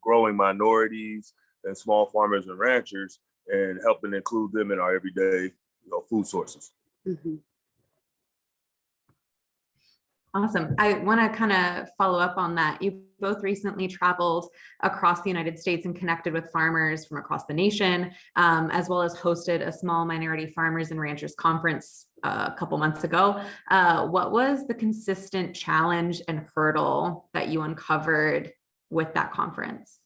growing minorities and small farmers and ranchers and helping include them in our everyday food sources.
Mm-hmm. Awesome. I want to kind of follow up on that. You both recently traveled across the United States and connected with farmers from across the nation, as well as hosted a small minority farmers and ranchers conference a couple months ago. What was the consistent challenge and hurdle that you uncovered with that conference?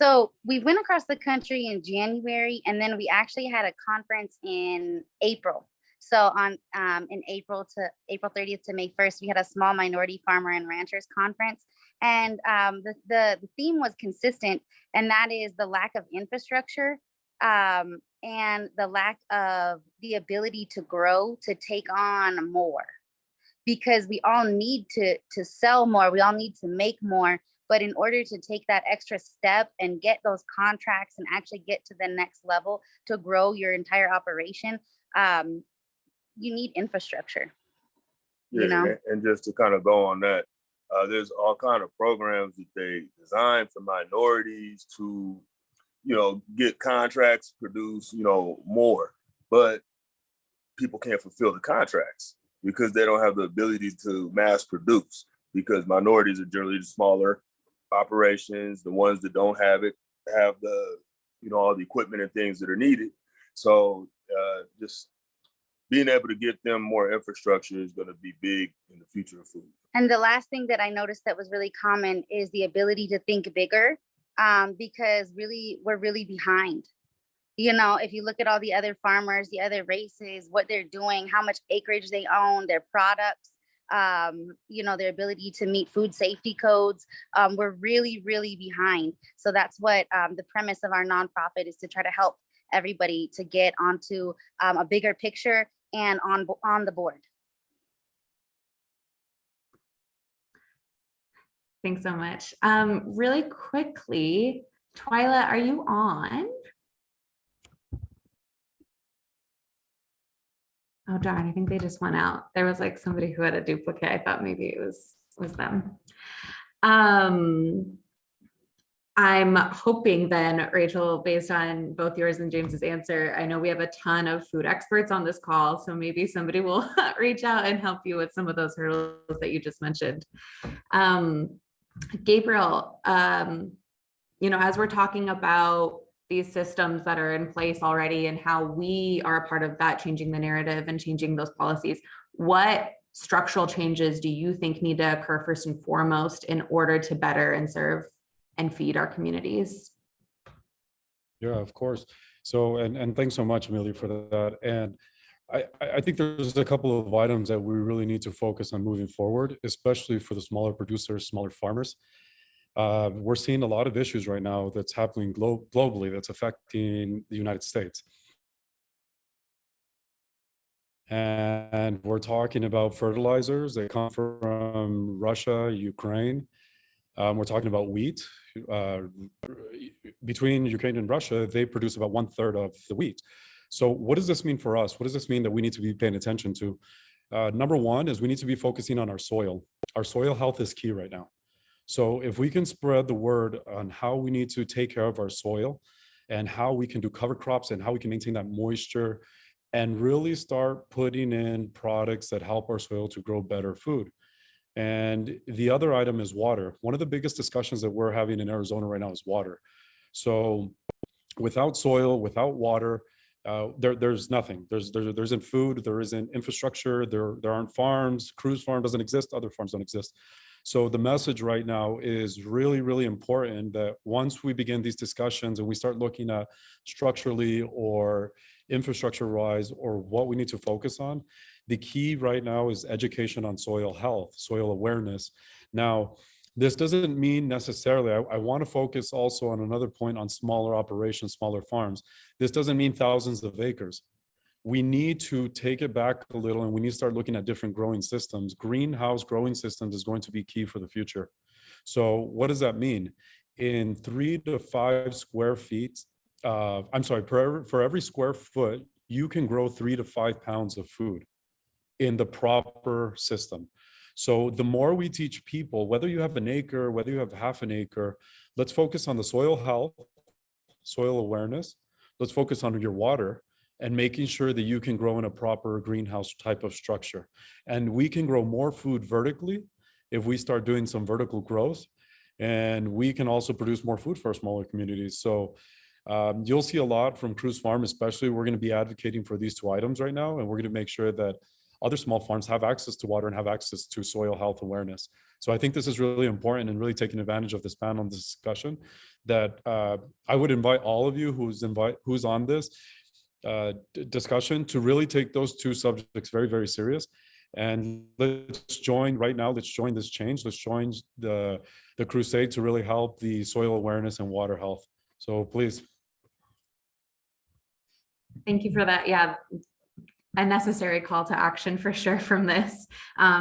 So we went across the country in January, and then we actually had a conference in April. So on in April 30th to May 1st, we had a small minority farmer and ranchers conference. And the theme was consistent, and that is the lack of infrastructure and the lack of the ability to grow, to take on more. Because we all need to sell more, we all need to make more. But in order to take that extra step and get those contracts and actually get to the next level to grow your entire operation, you need infrastructure.
Yeah, and just to kind of go on that, there's all kind of programs that they design for minorities to, get contracts, produce, more, but people can't fulfill the contracts because they don't have the ability to mass produce, because minorities are generally the smaller operations, the ones that don't have it, have the, all the equipment and things that are needed. So just being able to get them more infrastructure is going to be big in the future of food.
And the last thing that I noticed that was really common is the ability to think bigger, because we're really behind. If you look at all the other farmers, the other races, what they're doing, how much acreage they own, their products, their ability to meet food safety codes, we're really, really behind. So that's what the premise of our nonprofit is, to try to help everybody to get onto a bigger picture and on the board.
Thanks so much. Really quickly, Twyla, are you on? Oh darn, I think they just went out. There was like somebody who had a duplicate. I thought maybe it was them. I'm hoping then, Rachel, based on both yours and James's answer, I know we have a ton of food experts on this call, so maybe somebody will reach out and help you with some of those hurdles that you just mentioned. Gabriel, as we're talking about these systems that are in place already and how we are a part of that, changing the narrative and changing those policies, what structural changes do you think need to occur first and foremost in order to better and serve and feed our communities?
Yeah, of course. So, and thanks so much, Amelia, for that. And I think there's a couple of items that we really need to focus on moving forward, especially for the smaller producers, smaller farmers. We're seeing a lot of issues right now that's happening globally that's affecting the United States. And we're talking about fertilizers that come from Russia, Ukraine. We're talking about wheat. Between Ukraine and Russia, they produce about 1/3 of the wheat. So what does this mean for us? What does this mean that we need to be paying attention to? Number one is we need to be focusing on our soil. Our soil health is key right now. So if we can spread the word on how we need to take care of our soil and how we can do cover crops and how we can maintain that moisture and really start putting in products that help our soil to grow better food. And the other item is water. One of the biggest discussions that we're having in Arizona right now is water. So without soil, without water, there's nothing. There isn't food, there isn't infrastructure, there aren't farms. Cruz Farm doesn't exist, other farms don't exist. So the message right now is really, really important that once we begin these discussions and we start looking at structurally or infrastructure-wise or what we need to focus on, the key right now is education on soil health, soil awareness. Now, this doesn't mean necessarily, I want to focus also on another point on smaller operations, smaller farms. This doesn't mean thousands of acres. We need to take it back a little and we need to start looking at different growing systems. Greenhouse growing systems is going to be key for the future. So what does that mean? In 3 to 5 square feet, for every square foot, you can grow 3 to 5 pounds of food in the proper system. So the more we teach people, whether you have an acre, whether you have half an acre, let's focus on the soil health, soil awareness. Let's focus on your water and making sure that you can grow in a proper greenhouse type of structure. And we can grow more food vertically if we start doing some vertical growth. And we can also produce more food for our smaller communities. So you'll see a lot from Cruz Farm, especially. We're going to be advocating for these 2 items right now. And we're going to make sure that other small farms have access to water and have access to soil health awareness. So I think this is really important and really taking advantage of this panel discussion that I would invite all of you who's on this discussion to really take those 2 subjects very, very serious. And let's join right now, let's join this change. Let's join the crusade to really help the soil awareness and water health. So please.
Thank you for that. Yeah. A necessary call to action for sure from this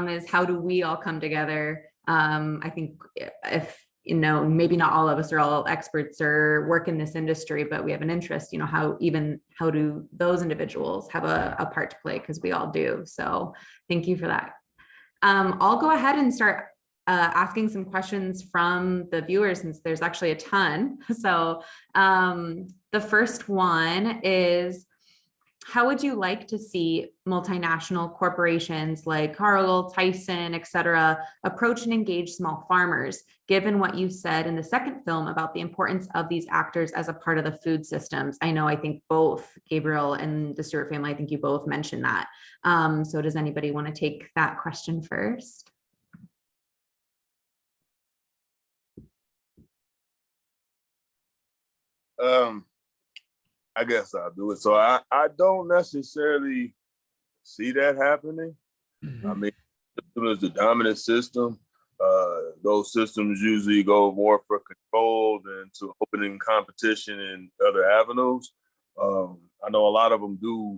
is how do we all come together? I think if, maybe not all of us are all experts or work in this industry, but we have an interest, how do those individuals have a part to play? Because we all do. So thank you for that. I'll go ahead and start asking some questions from the viewers since there's actually a ton. So the first one is, how would you like to see multinational corporations like Cargill, Tyson, et cetera, approach and engage small farmers, given what you said in the second film about the importance of these actors as a part of the food systems? I think both Gabriel and the Stewart family, I think you both mentioned that. So does anybody want to take that question first?
I guess I'll do it. So I don't necessarily see that happening. I mean, system is the dominant system. Those systems usually go more for control than to opening competition in other avenues. I know a lot of them do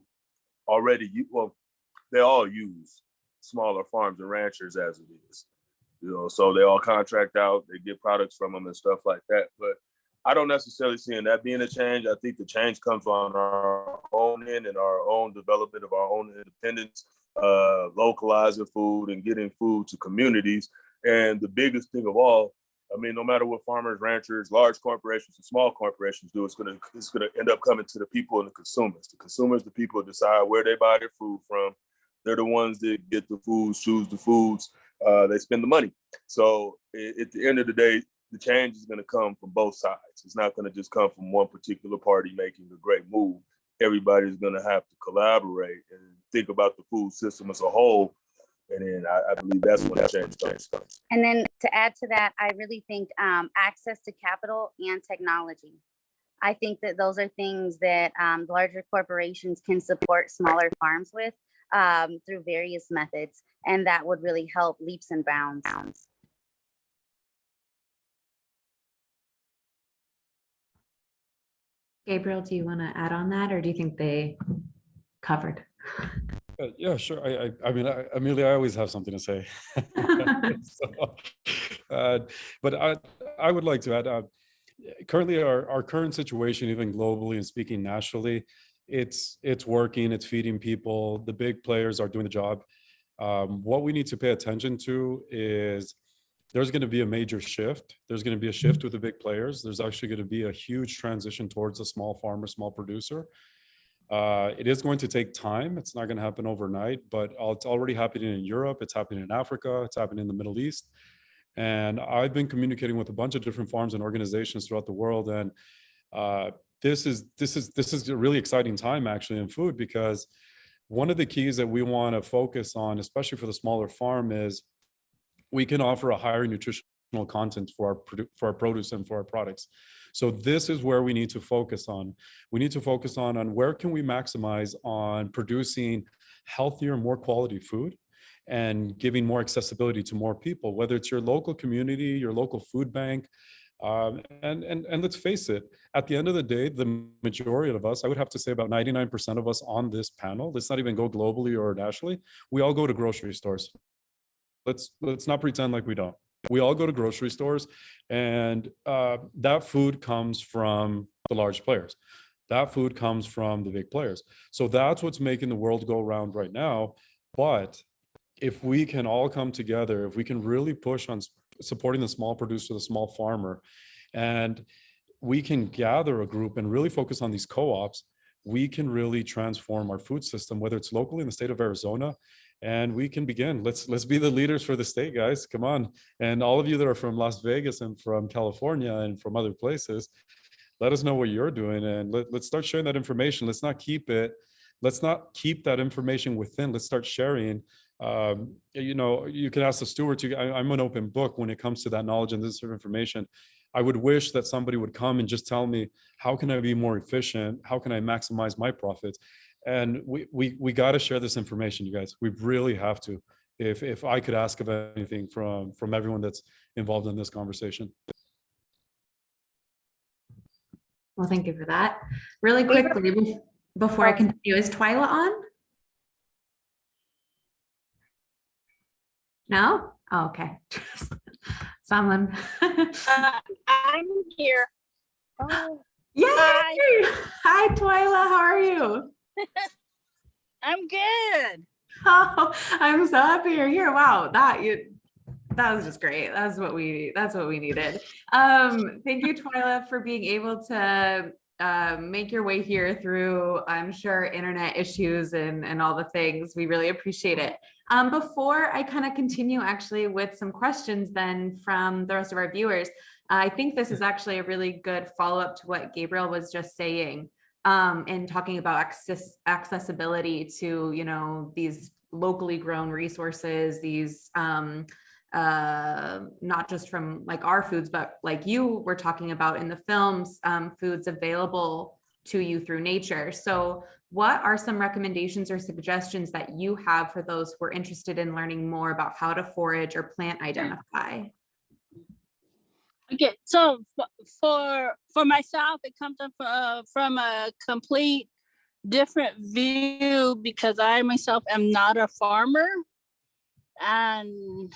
already. They all use smaller farms and ranchers as it is. So they all contract out. They get products from them and stuff like that. But I don't necessarily see that being a change. I think the change comes on our own end and our own development of our own independence, localizing food and getting food to communities. And the biggest thing of all, I mean, no matter what farmers, ranchers, large corporations, and small corporations do, it's gonna end up coming to the people and the consumers. The consumers, the people decide where they buy their food from. They're the ones that get the foods, choose the foods. They spend the money. So at the end of the day, the change is going to come from both sides. It's not going to just come from one particular party making a great move. Everybody's going to have to collaborate and think about the food system as a whole. And then I believe that's when the change comes.
And then to add to that, I really think access to capital and technology. I think that those are things that larger corporations can support smaller farms with through various methods. And that would really help leaps and bounds.
Gabriel, do you want to add on that, or do you think they covered?
Yeah, sure. I mean, Amelia, I always have something to say. But I would like to add, currently our current situation, even globally and speaking nationally, it's working, it's feeding people. The big players are doing the job. What we need to pay attention to is there's going to be a major shift. There's going to be a shift with the big players. There's actually going to be a huge transition towards a small farmer, small producer. It is going to take time. It's not going to happen overnight, but it's already happening in Europe. It's happening in Africa. It's happening in the Middle East. And I've been communicating with a bunch of different farms and organizations throughout the world. And this is a really exciting time actually in food, because one of the keys that we want to focus on, especially for the smaller farm, is we can offer a higher nutritional content for our produce and for our products. So this is where we need to focus on. We need to focus on where can we maximize on producing healthier, more quality food and giving more accessibility to more people, whether it's your local community, your local food bank. And let's face it, at the end of the day, the majority of us, I would have to say about 99% of us on this panel, let's not even go globally or nationally, we all go to grocery stores. Let's not pretend like we don't. We all go to grocery stores, and that food comes from the large players. That food comes from the big players. So that's what's making the world go round right now. But if we can all come together, if we can really push on supporting the small producer, the small farmer, and we can gather a group and really focus on these co-ops, we can really transform our food system, whether it's locally in the state of Arizona. And we can begin. Let's be the leaders for the state, guys. Come on. And all of you that are from Las Vegas and from California and from other places, let us know what you're doing, and let's start sharing that information. Let's not keep that information within. Let's start sharing. You can ask the stewards. I'm an open book when it comes to that knowledge and this sort of information. I would wish that somebody would come and just tell me, how can I be more efficient? How can I maximize my profits? And we got to share this information, you guys. We really have to. If I could ask of anything from everyone that's involved in this conversation.
Well, thank you for that. Really quickly, before I continue, is Twyla on? No? Oh, okay. Someone.
I'm here.
Oh. Yay! Hi, Twyla. How are you?
I'm good.
Oh, I'm so happy you're here. Wow, that was just great. That's what we needed. Thank you, Twyla, for being able to make your way here through, I'm sure, internet issues and all the things. We really appreciate it. Before I kind of continue actually with some questions then from the rest of our viewers, I think this is actually a really good follow-up to what Gabriel was just saying. And talking about accessibility to, these locally grown resources, these not just from like our foods, but like you were talking about in the films, foods available to you through nature. So what are some recommendations or suggestions that you have for those who are interested in learning more about how to forage or plant identify?
Okay, so for myself, it comes up from a complete different view, because I myself am not a farmer, and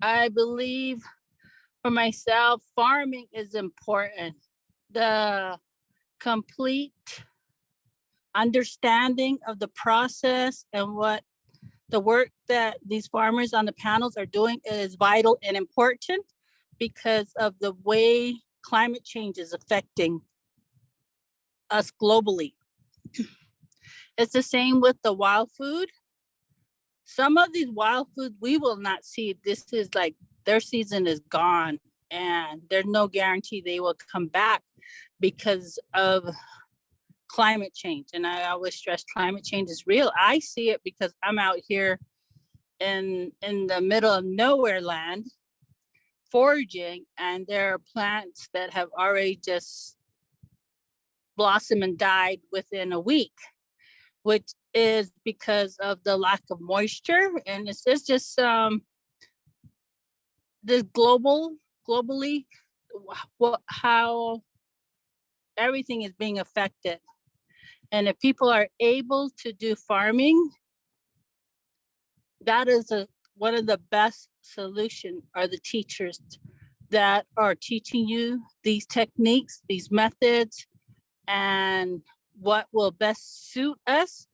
I believe for myself, farming is important. the complete understanding of the process and what the work that these farmers on the panels are doing is vital and important because of the way climate change is affecting us globally. It's the same with the wild food. Some of these wild foods we will not see. This is like their season is gone and there's no guarantee they will come back because of climate change. And I always stress climate change is real. I see it because I'm out here in the middle of nowhere land foraging, and there are plants that have already just blossomed and died within a week, which is because of the lack of moisture. And it's just this globally how everything is being affected. And if people are able to do farming, that is one of the best solutions are the teachers that are teaching you these techniques, these methods, and what will best suit us.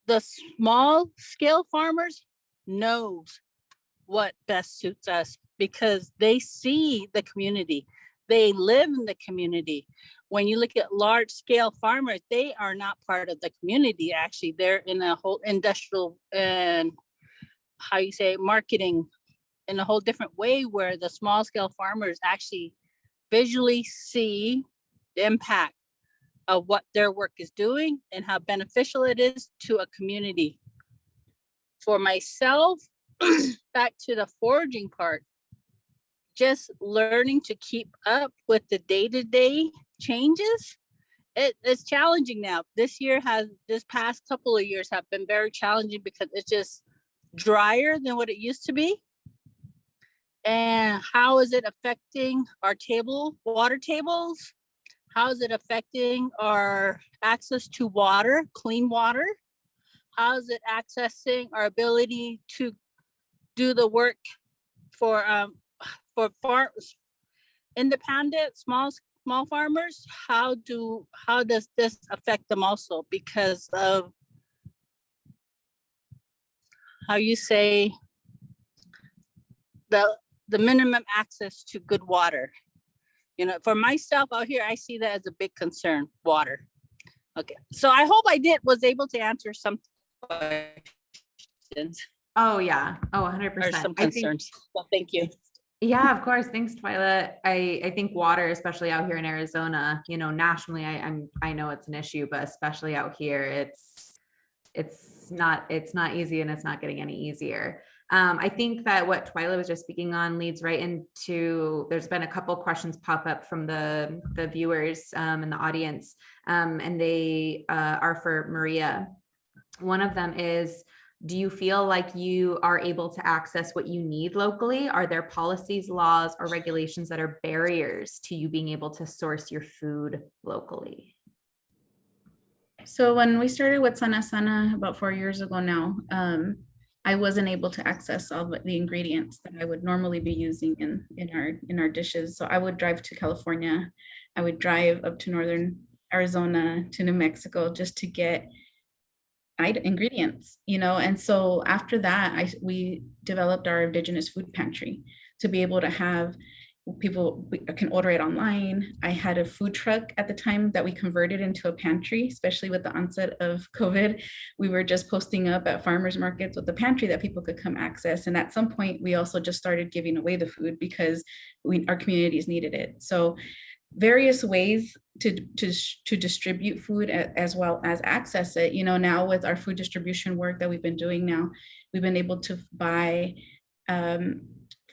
The small scale farmers knows what best suits us because they see the community. They live in the community. When you look at large scale farmers, they are not part of the community. Actually, they're in a whole industrial and marketing in a whole different way, where the small scale farmers actually visually see the impact of what their work is doing and how beneficial it is to a community. For myself, back to the foraging part, just learning to keep up with the day-to-day changes. It's challenging now. This past couple of years have been very challenging because it's just drier than what it used to be. And how is it affecting our water tables? How is it affecting our access to water, clean water? How is it accessing our ability to do the work for farmers, independent, small farmers? How does this affect them also? Because of the minimum access to good water. For myself out here, I see that as a big concern, water. Okay, so I hope I was able to answer some questions.
Oh yeah, 100%.
Or some concerns. Well, thank you.
Yeah, of course. Thanks, Twyla. I think water, especially out here in Arizona, nationally, I know it's an issue, but especially out here, it's not easy, and it's not getting any easier. I think that what Twyla was just speaking on leads right into, there's been a couple questions pop up from the viewers and the audience, and they are for Maria. One of them is, do you feel like you are able to access what you need locally? Are there policies, laws, or regulations that are barriers to you being able to source your food locally?
So when we started with Sana Sana about 4 years ago now, I wasn't able to access all the ingredients that I would normally be using in our dishes. So I would drive to California. I would drive up to northern Arizona, to New Mexico, just to get ingredients, and so after that, we developed our indigenous food pantry to be able to have people can order it online. I had a food truck at the time that we converted into a pantry, especially with the onset of COVID. We were just posting up at farmers markets with the pantry that people could come access. And at some point, we also just started giving away the food because our communities needed it. So various ways to distribute food as well as access it. Now with our food distribution work that we've been doing now, we've been able to buy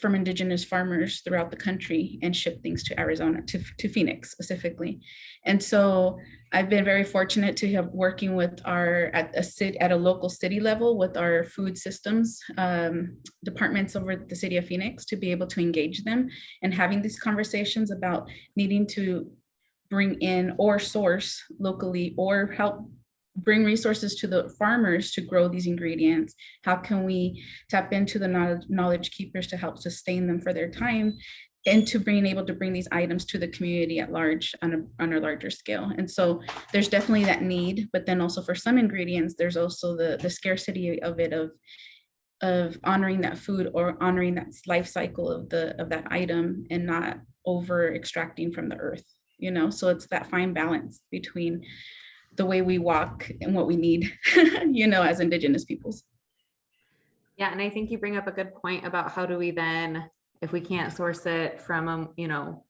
from indigenous farmers throughout the country and ship things to Arizona, to Phoenix specifically. And so I've been very fortunate to have working with at a local city level with our food systems departments over the city of Phoenix to be able to engage them and having these conversations about needing to bring in or source locally or help bring resources to the farmers to grow these ingredients. How can we tap into the knowledge keepers to help sustain them for their time? into being able to bring these items to the community at large on a larger scale. And so there's definitely that need, but then also for some ingredients, there's also the scarcity of it, of honoring that food or honoring that life cycle of that item and not over extracting from the earth, you know? So it's that fine balance between the way we walk and what we need, you know, as Indigenous peoples.
Yeah, and I think you bring up a good point about how do we then, if we can't source it from, you know,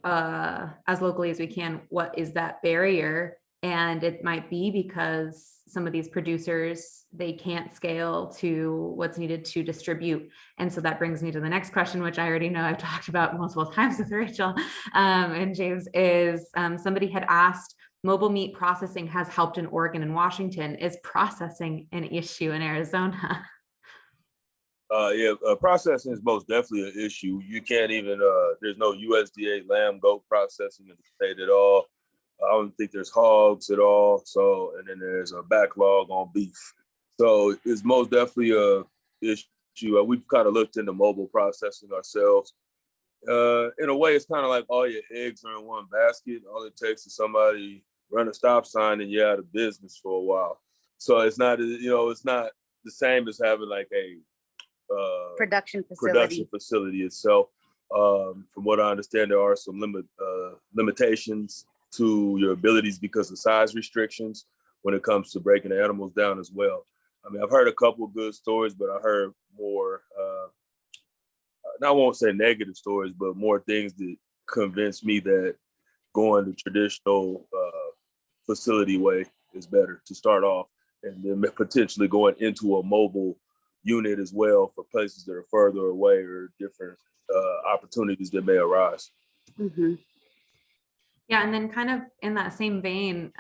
as locally as we can, what is that barrier? And it might be because some of these producers, they can't scale to what's needed to distribute. And so that brings me to the next question, which I already know I've talked about multiple times with Rachel and James, is somebody had asked, mobile meat processing has helped in Oregon and Washington. Is processing an issue in Arizona?
Processing is most definitely an issue. You can't even, there's no USDA lamb goat processing in the state at all. I don't think there's hogs at all. So, and then there's a backlog on beef. So it's most definitely a issue. We've kind of looked into mobile processing ourselves. In a way, it's kind of like all your eggs are in one basket. All it takes is somebody run a stop sign and you're out of business for a while. So it's not, you know, it's not the same as having like a
production
facility itself. From what I understand, there are some limitations to your abilities because of size restrictions when it comes to breaking the animals down as well. I mean, I've heard a couple of good stories, but I heard more, I won't say negative stories, but more things that convinced me that going the traditional facility way is better to start off, and then potentially going into a mobile unit as well for places that are further away or different opportunities that may arise.
Mm-hmm. Yeah, and then kind of in that same vein,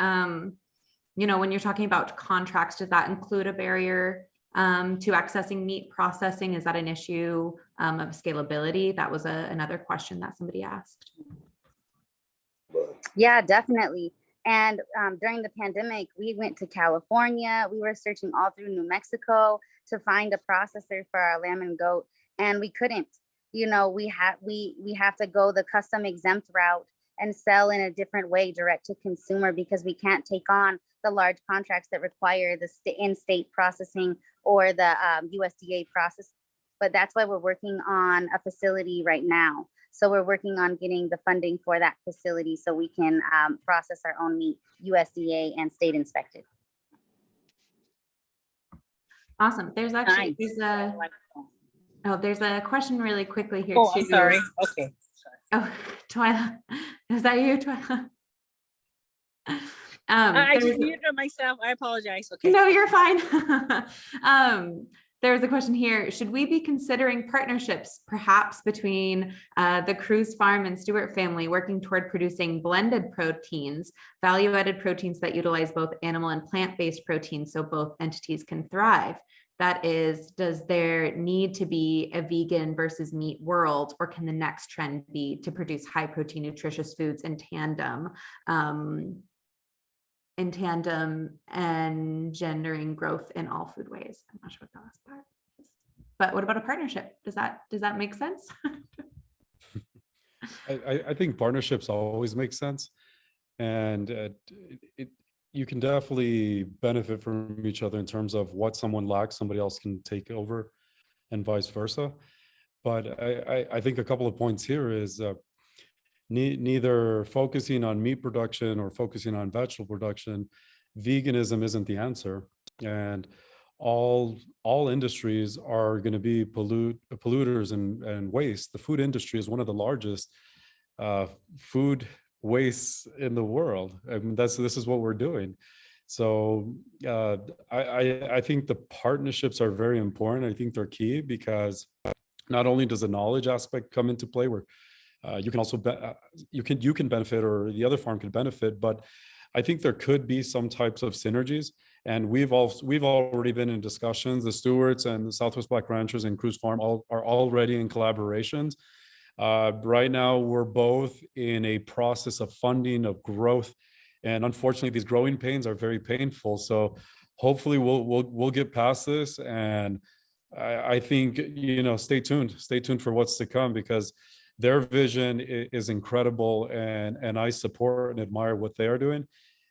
you know, when you're talking about contracts, does that include a barrier to accessing meat processing? Is that an issue of scalability? That was another question that somebody asked.
Yeah, definitely. And during the pandemic, we went to California. We were searching all through New Mexico to find a processor for our lamb and goat, and we couldn't. You know, we have to go the custom exempt route and sell in a different way, direct to consumer, because we can't take on the large contracts that require the in-state processing or the USDA process. But that's why we're working on a facility right now. So we're working on getting the funding for that facility so we can process our own meat, USDA and state inspected.
Awesome. There's actually, there's a question really quickly here
too.
I'm
sorry. Okay.
Oh, Twyla, is that you, Twyla?
I just muted myself. I apologize. Okay.
No, you're fine. There's a question here. Should we be considering partnerships, perhaps between the Cruz Farm and Stewart family, working toward producing blended proteins, value-added proteins that utilize both animal and plant-based proteins so both entities can thrive? That is, does there need to be a vegan versus meat world, or can the next trend be to produce high protein, nutritious foods in tandem and gendering growth in all foodways? I'm not sure what the last part is. But what about a partnership? Does that make sense?
I think partnerships always make sense, and you can definitely benefit from each other in terms of what someone lacks, somebody else can take over, and vice versa. But I think a couple of points here is neither focusing on meat production or focusing on vegetable production. Veganism isn't the answer, and all industries are going to be polluters and waste. The food industry is one of the largest food wastes in the world. I mean, this is what we're doing. So I think the partnerships are very important. I think they're key because not only does the knowledge aspect come into play, where you can also you can benefit, or the other farm can benefit, but I think there could be some types of synergies. And we've already been in discussions. The Stewarts and the Southwest Black Ranchers and Cruz Farm are already in collaborations. Right now, we're both in a process of funding of growth, and unfortunately, these growing pains are very painful. So hopefully, we'll get past this, and I think, stay tuned for what's to come, because their vision is incredible, and I support and admire what they are doing.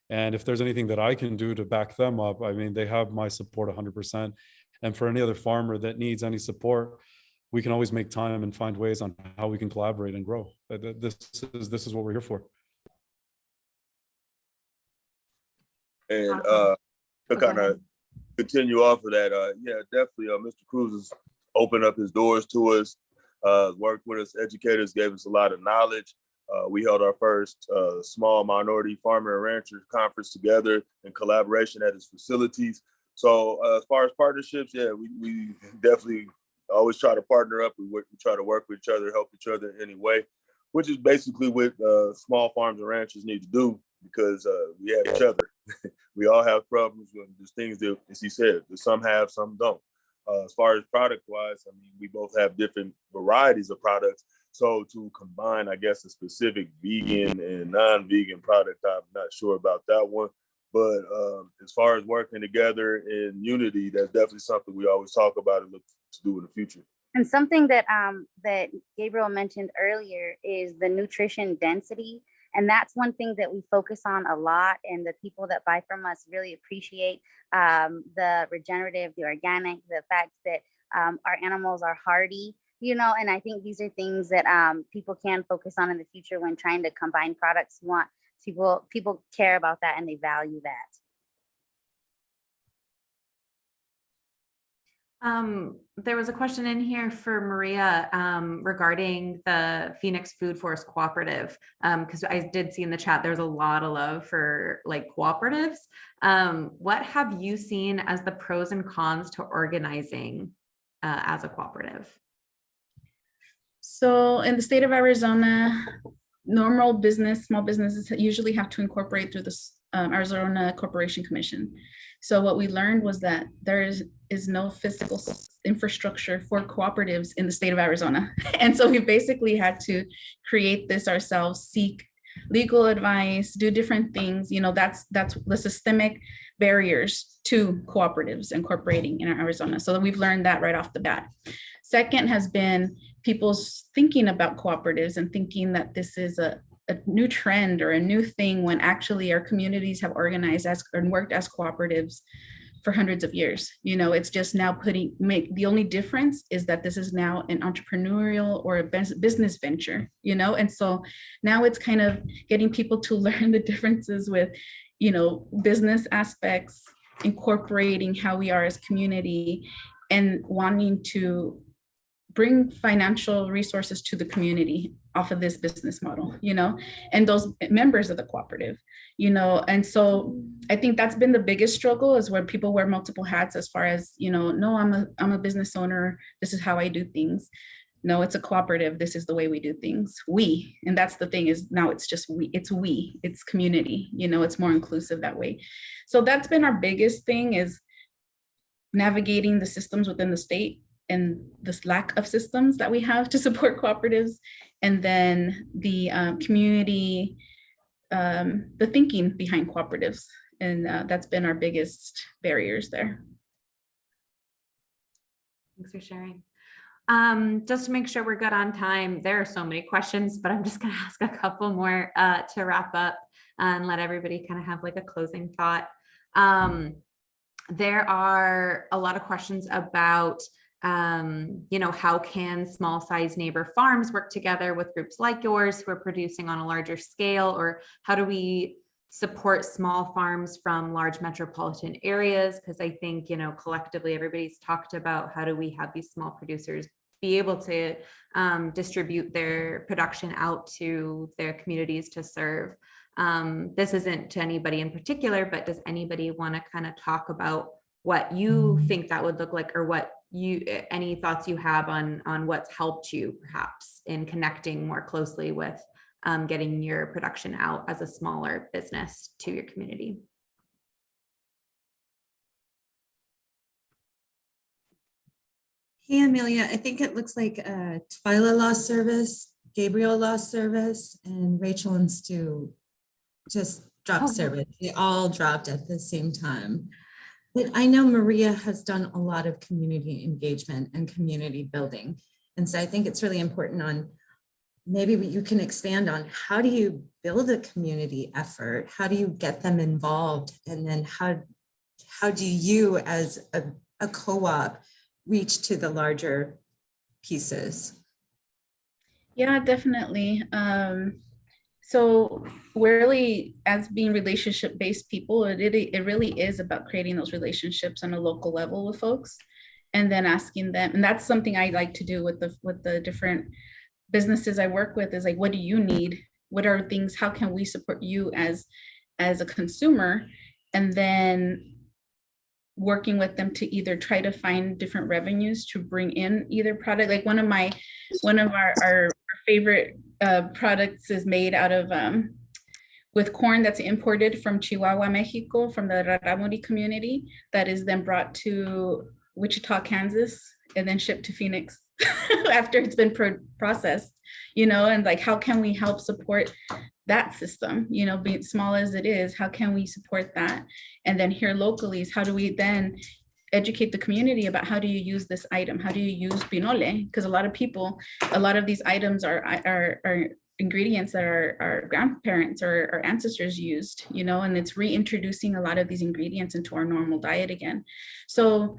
And if there's anything that I can do to back them up, I mean, they have my support 100%. And for any other farmer that needs any support, we can always make time and find ways on how we can collaborate and grow. This is what we're here for.
And
Awesome.
to kind of continue off of that, yeah, definitely, Mr. Cruz has opened up his doors to us, worked with us, educators, gave us a lot of knowledge. We held our first small minority farmer and rancher conference together in collaboration at his facilities. So as far as partnerships, yeah, we definitely always try to partner up. We try to work with each other, help each other in any way, which is basically what small farms and ranchers need to do, because we have each other. We all have problems with there's things that, as he said, that some have, some don't. As far as product wise, I mean, we both have different varieties of products. So to combine, I guess, a specific vegan and non-vegan product, I'm not sure about that one. But as far as working together in unity, that's definitely something we always talk about and look to do in the future.
And something that that Gabriel mentioned earlier is the nutrition density. And that's one thing that we focus on a lot, and the people that buy from us really appreciate the regenerative, the organic, the fact that our animals are hardy, and I think these are things that people can focus on in the future when trying to combine products. People care about that, and they value that.
There was a question in here for Maria regarding the Phoenix Food Forest Cooperative, because I did see in the chat there's a lot of love for like cooperatives. What have you seen as the pros and cons to organizing as a cooperative?
So in the state of Arizona, small businesses usually have to incorporate through the Arizona Corporation Commission. So what we learned was that there is no physical infrastructure for cooperatives in the state of Arizona. And so we basically had to create this ourselves, seek legal advice, do different things. That's the systemic barriers to cooperatives incorporating in Arizona. So we've learned that right off the bat. Second has been people's thinking about cooperatives and thinking that this is a new trend or a new thing, when actually our communities have organized and worked as cooperatives for hundreds of years. It's just now the only difference is that this is now an entrepreneurial or a business venture, and so now it's kind of getting people to learn the differences with, business aspects, incorporating how we are as community, and wanting to bring financial resources to the community off of this business model, and those members of the cooperative, and so I think that's been the biggest struggle, is where people wear multiple hats as far as, no, I'm a business owner, this is how I do things. No, it's a cooperative, this is the way we do things. And that's the thing, is now it's just it's community, it's more inclusive that way. So that's been our biggest thing, is navigating the systems within the state and this lack of systems that we have to support cooperatives, and then the community, the thinking behind cooperatives. And that's been our biggest barriers there.
Thanks for sharing. Just to make sure we're good on time, there are so many questions, but I'm just going to ask a couple more to wrap up and let everybody kind of have like a closing thought. There are a lot of questions about how can small size neighbor farms work together with groups like yours who are producing on a larger scale, or how do we support small farms from large metropolitan areas? Because I think, collectively everybody's talked about how do we have these small producers be able to distribute their production out to their communities to serve. This isn't to anybody in particular, but does anybody want to kind of talk about what you think that would look like, or any thoughts you have on what's helped you perhaps in connecting more closely with getting your production out as a smaller business to your community?
Hey, Amelia, I think it looks like Twyla lost service, Gabriel lost service, and Rachel and Stu just dropped service. They all dropped at the same time. But I know Maria has done a lot of community engagement and community building. And so I think it's really important on maybe you can expand on how do you build a community effort? How do you get them involved? And then how do you as a co-op reach to the larger pieces?
Yeah, definitely. So we're really, as being relationship-based people, it really is about creating those relationships on a local level with folks, and then asking them. And that's something I like to do with the different businesses I work with, is like, what do you need? What are things? How can we support you as a consumer? And then working with them to either try to find different revenues to bring in either product. Like one of our favorite products is made out of with corn that's imported from Chihuahua, Mexico, from the Raramuri community, that is then brought to Wichita, Kansas, and then shipped to Phoenix after it's been processed, and like, how can we help support that system, being small as it is, how can we support that? And then here locally is how do we then educate the community about how do you use this item? How do you use pinole? Because a lot of these items are ingredients that our grandparents or our ancestors used, and it's reintroducing a lot of these ingredients into our normal diet again. So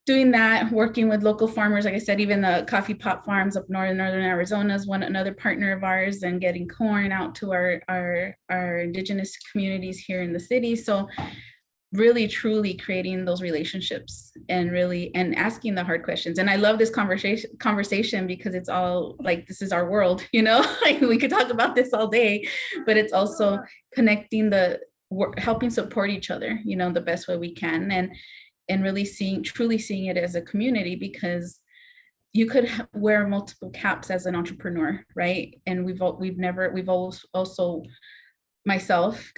doing that, working with local farmers, like I said, even the coffee pot farms up northern Arizona is another partner of ours, and getting corn out to our indigenous communities here in the city. So really truly creating those relationships and asking the hard questions. And I love this conversation because it's all like, this is our world, like we could talk about this all day, but it's also connecting helping support each other, the best way we can. And really truly seeing it as a community, because you could wear multiple caps as an entrepreneur, right? And we've also, myself,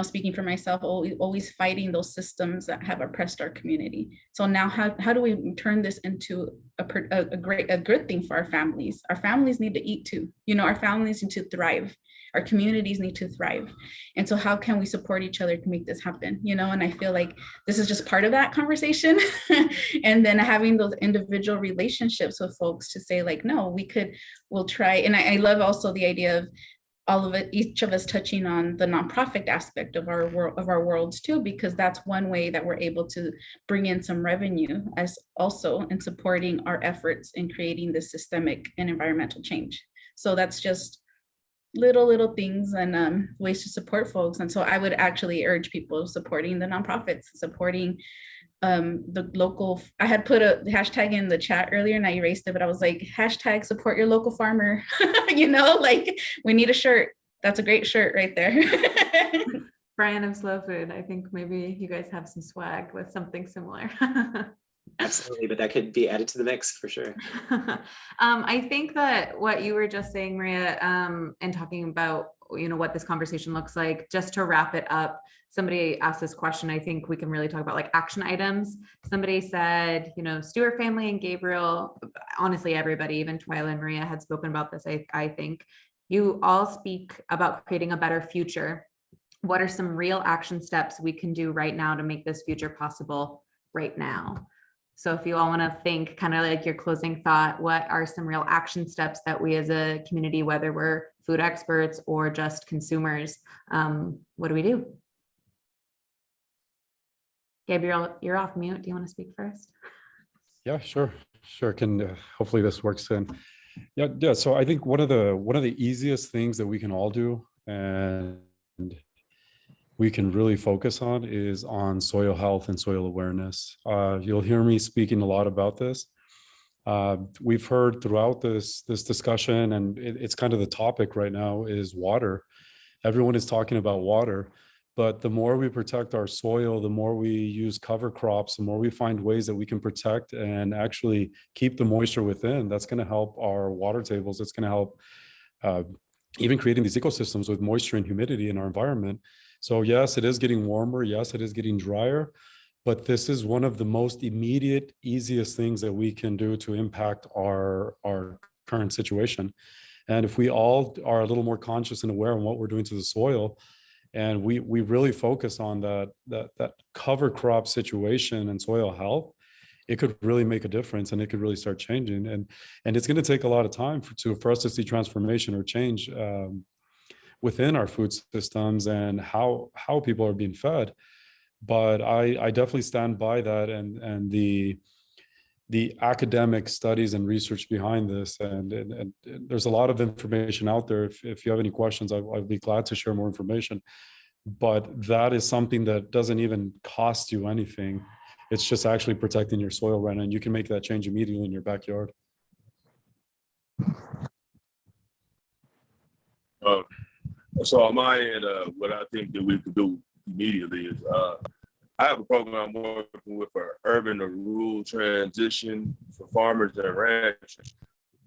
speaking for myself, always fighting those systems that have oppressed our community. So now how do we turn this into a good thing for our families? Our families need to eat too. Our families need to thrive. Our communities need to thrive. And so how can we support each other to make this happen? And I feel like this is just part of that conversation. And then having those individual relationships with folks to say like, no, we'll try. And I love also the idea of each of us touching on the nonprofit aspect of our worlds too, because that's one way that we're able to bring in some revenue as also in supporting our efforts in creating this systemic and environmental change. So that's just little things and ways to support folks. And so I would actually urge people supporting the nonprofits, supporting the local. I had put a hashtag in the chat earlier and I erased it, but I was like, hashtag support your local farmer. Like we need a shirt. That's a great shirt right there.
Brian of Slow Food, I think maybe you guys have some swag with something similar.
Absolutely, but that could be added to the mix for sure.
I think that what you were just saying, Maria, and talking about, what this conversation looks like, just to wrap it up, somebody asked this question. I think we can really talk about like action items. Somebody said, Stewart family and Gabriel, honestly, everybody, even Twyla and Maria had spoken about this. I think you all speak about creating a better future. What are some real action steps we can do right now to make this future possible right now? So if you all want to think kind of like your closing thought, what are some real action steps that we as a community, whether we're food experts or just consumers, what do we do? Gabriel, you're off mute. Do you want to speak first?
Yeah, sure. Can hopefully this works then. Yeah. So I think one of the easiest things that we can all do and we can really focus on is on soil health and soil awareness. You'll hear me speaking a lot about this. We've heard throughout this discussion, and it's kind of the topic right now, is water. Everyone is talking about water, but the more we protect our soil, the more we use cover crops, the more we find ways that we can protect and actually keep the moisture within. That's going to help our water tables. It's going to help even creating these ecosystems with moisture and humidity in our environment. So yes, it is getting warmer. Yes, it is getting drier, but this is one of the most immediate, easiest things that we can do to impact our current situation. And if we all are a little more conscious and aware of what we're doing to the soil, And we really focus on that cover crop situation and soil health. It could really make a difference, and it could really start changing. And it's going to take a lot of time for us to see transformation or change within our food systems and how people are being fed. But I definitely stand by that, and the academic studies and research behind this. And there's a lot of information out there. If you have any questions, I'd be glad to share more information. But that is something that doesn't even cost you anything. It's just actually protecting your soil right now, and you can make that change immediately in your backyard.
So on my end, what I think that we could do immediately is I have a program I'm working with for urban to rural transition for farmers and ranchers.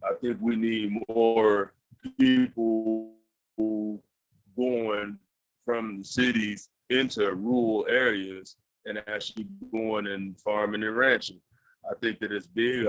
I think we need more people going from the cities into rural areas and actually going and farming and ranching. I think that it's big.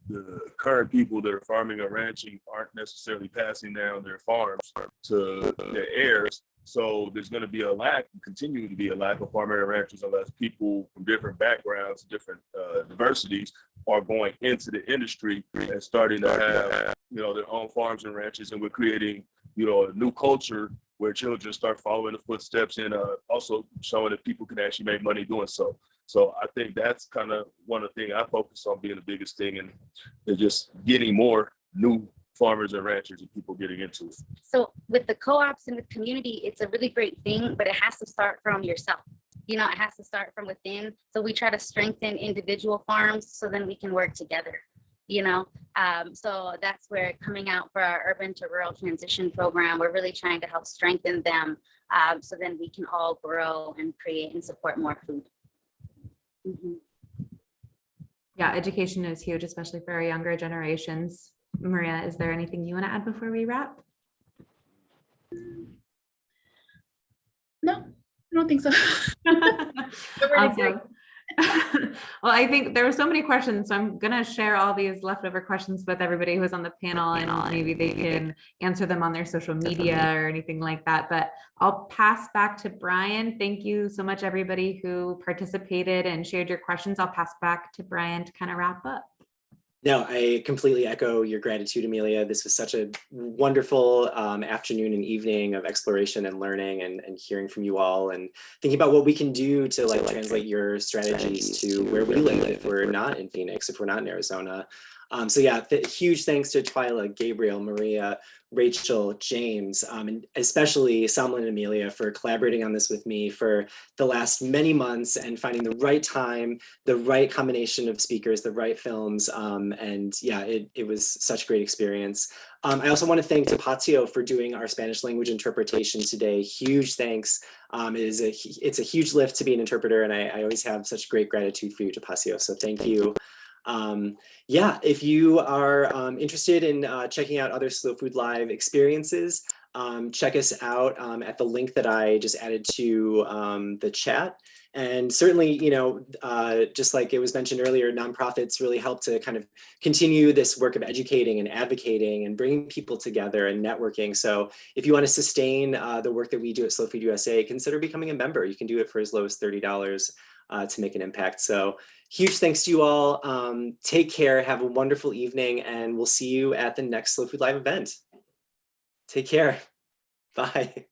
The current people that are farming and ranching aren't necessarily passing down their farms to their heirs. So there's going to be a lack, continue to be a lack of farmers and ranchers unless people from different backgrounds, different diversities are going into the industry and starting to have, their own farms and ranches. And we're creating, a new culture where children start following the footsteps and also showing that people can actually make money doing so. So I think that's kind of one of the things I focus on being the biggest thing, and just getting more new farmers and ranchers and people getting into it.
So with the co-ops and with community, it's a really great thing, but it has to start from yourself. It has to start from within. So we try to strengthen individual farms so then we can work together, So that's where coming out for our urban to rural transition program, we're really trying to help strengthen them so then we can all grow and create and support more food. Mm-hmm.
Yeah, education is huge, especially for our younger generations. Maria, is there anything you want to add before we wrap?
No, I don't think so.
Awesome. Well, I think there were so many questions, so I'm going to share all these leftover questions with everybody who's on the panel, and maybe they can answer them on their social media or anything like that. But I'll pass back to Brian. Thank you so much, everybody who participated and shared your questions. I'll pass back to Brian to kind of wrap up.
No, I completely echo your gratitude, Amelia. This was such a wonderful afternoon and evening of exploration and learning and hearing from you all and thinking about what we can do to translate your strategies to where we live if we're not in Phoenix, if we're not in Arizona. So yeah, huge thanks to Twyla, Gabriel, Maria, Rachel, James, and especially Salma and Amelia for collaborating on this with me for the last many months and finding the right time, the right combination of speakers, the right films. And yeah, it was such a great experience. I also want to thank Tapatio for doing our Spanish language interpretation today. Huge thanks. It's a huge lift to be an interpreter, and I always have such great gratitude for you, Tapatio. So thank you. Yeah, if you are interested in checking out other Slow Food Live experiences, check us out at the link that I just added to the chat. And certainly, just like it was mentioned earlier, nonprofits really help to kind of continue this work of educating and advocating and bringing people together and networking. So if you want to sustain the work that we do at Slow Food USA, consider becoming a member. You can do it for as low as $30 to make an impact. So huge thanks to you all. Take care, have a wonderful evening, and we'll see you at the next Slow Food Live event. Take care. Bye.